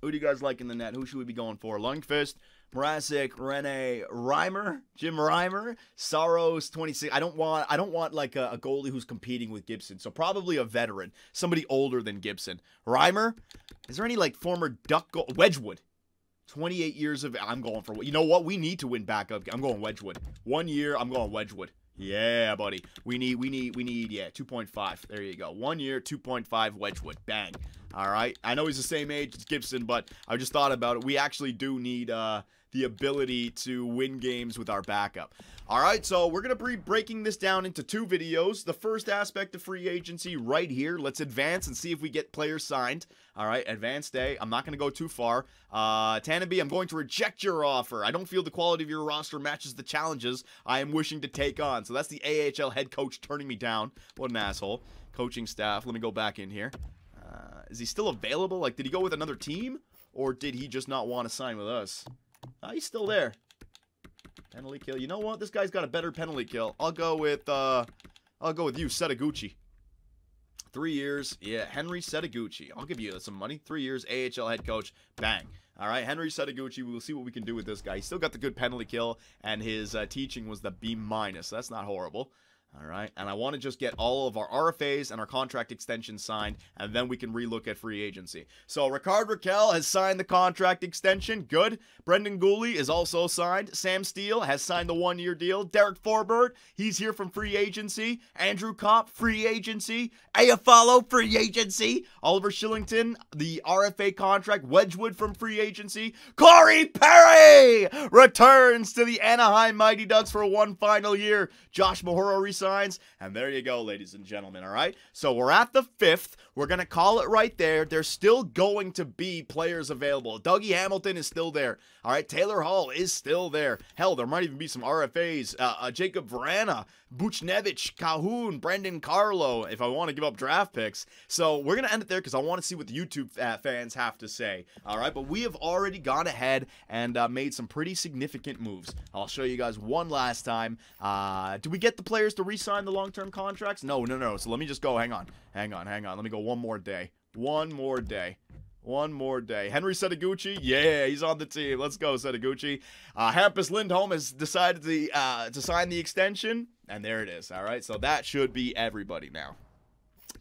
Who do you guys like in the net? Who should we be going for? Lundqvist, Mrazek, Rene, Reimer, Jim Reimer, Saros, 26. I don't want like a goalie who's competing with Gibson. So probably a veteran, somebody older than Gibson. Reimer, is there any like former Duck Wedgwood? 28 years of. I'm going for. You know what? We need to win back up. I'm going Wedgwood. 1 year. I'm going Wedgwood. Yeah, buddy. We need, yeah, 2.5. There you go. 1 year, 2.5 Wedgwood. Bang. All right. I know he's the same age as Gibson, but I just thought about it. We actually do need the ability to win games with our backup. All right, so we're going to be breaking this down into 2 videos. The first aspect of free agency right here. Let's advance and see if we get players signed. All right, advanced day. I'm not going to go too far. Tanabe, I'm going to reject your offer. I don't feel the quality of your roster matches the challenges I am wishing to take on. So that's the AHL head coach turning me down. What an asshole. Coaching staff. Let me go back in here. Is he still available? Like, did he go with another team? Or did he just not want to sign with us? He's still there. Penalty kill. You know what? This guy's got a better penalty kill. I'll go with you, Setaguchi. 3 years. Yeah, Henry Setaguchi. I'll give you some money. 3 years, AHL head coach. Bang. All right, Henry Setaguchi. We'll see what we can do with this guy. He's still got the good penalty kill, and his teaching was the B-. So that's not horrible. All right, and I want to just get all of our RFAs and our contract extensions signed, and then we can relook at free agency. So Rickard Rakell has signed the contract extension. Good. Brendan Gooley is also signed. Sam Steele has signed the 1 year deal. Derek Forbert, he's here from free agency. Andrew Kopp, free agency. Iafallo, free agency. Oliver Shillington, the RFA contract. Wedgwood from free agency. Corey Perry returns to the Anaheim Mighty Ducks for one final year. Josh Mahoro resigns, and there you go, ladies and gentlemen, all right? So we're at the 5th. We're going to call it right there. There's still going to be players available. Dougie Hamilton is still there, all right? Taylor Hall is still there. Hell, there might even be some RFAs. Jacob Vrana, Buchnevich, Calhoun, Brendan Carlo, if I want to give up draft picks. So we're going to end it there because I want to see what the YouTube fans have to say, all right? But we have already gone ahead and made some pretty significant moves. I'll show you guys one last time. Do we get the players to re-sign the long-term contracts? No. So let me just go. Hang on. Let me go one more day. One more day. Henry Setaguchi, yeah, he's on the team. Let's go, Setaguchi. Hampus Lindholm has decided to sign the extension, and there it is. All right, so that should be everybody now.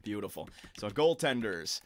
Beautiful. So goaltenders,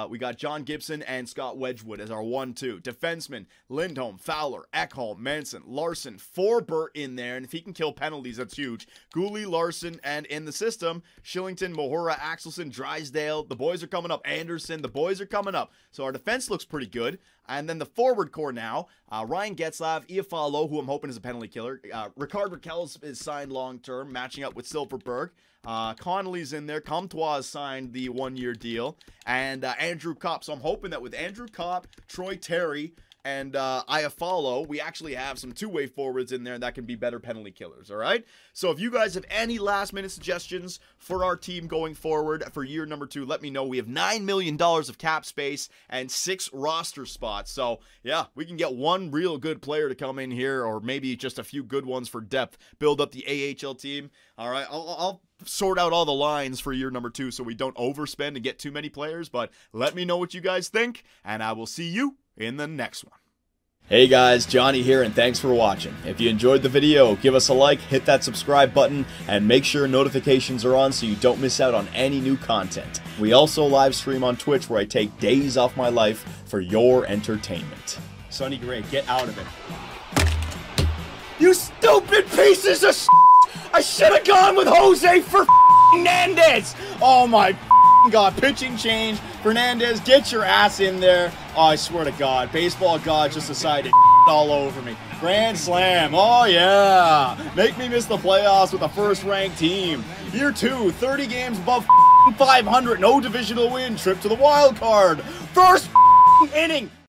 we got John Gibson and Scott Wedgwood as our 1-2. Defensemen, Lindholm, Fowler, Ekholm, Manson, Larson, Forbert in there, and if he can kill penalties, that's huge. Gooley, Larson, and in the system, Shillington, Mohora, Axelson, Drysdale. The boys are coming up. Anderson, the boys are coming up. So our defense looks pretty good. And then the forward core now, Ryan Getzlav, Iafallo, who I'm hoping is a penalty killer. Rickard Rakell is signed long-term, matching up with Silverberg. Connolly's in there. Comtois signed the 1 year deal. And Andrew Kopp. So I'm hoping that with Andrew Kopp, Troy Terry, and Iafallo, we actually have some two-way forwards in there that can be better penalty killers, all right? So if you guys have any last-minute suggestions for our team going forward for year number 2, let me know. We have $9 million of cap space and 6 roster spots. So, yeah, we can get one real good player to come in here, or maybe just a few good ones for depth. Build up the AHL team. All right, I'll sort out all the lines for year number 2 so we don't overspend and get too many players. But let me know what you guys think, and I will see you in the next one. Hey guys, Johnny here, and thanks for watching. If you enjoyed the video, give us a like, hit that subscribe button, and make sure notifications are on so you don't miss out on any new content. We also live stream on Twitch where I take days off my life for your entertainment. Sonny Gray, get out of it. You stupid pieces of shit! I should have gone with Jose for Fernandez! Oh my God, pitching change. Fernandez, get your ass in there. Oh, I swear to God, baseball God just decided to all over me. Grand slam, oh yeah. Make me miss the playoffs with a first-ranked team. Year 2, 30 games above 500, no divisional win, trip to the wild card. First inning.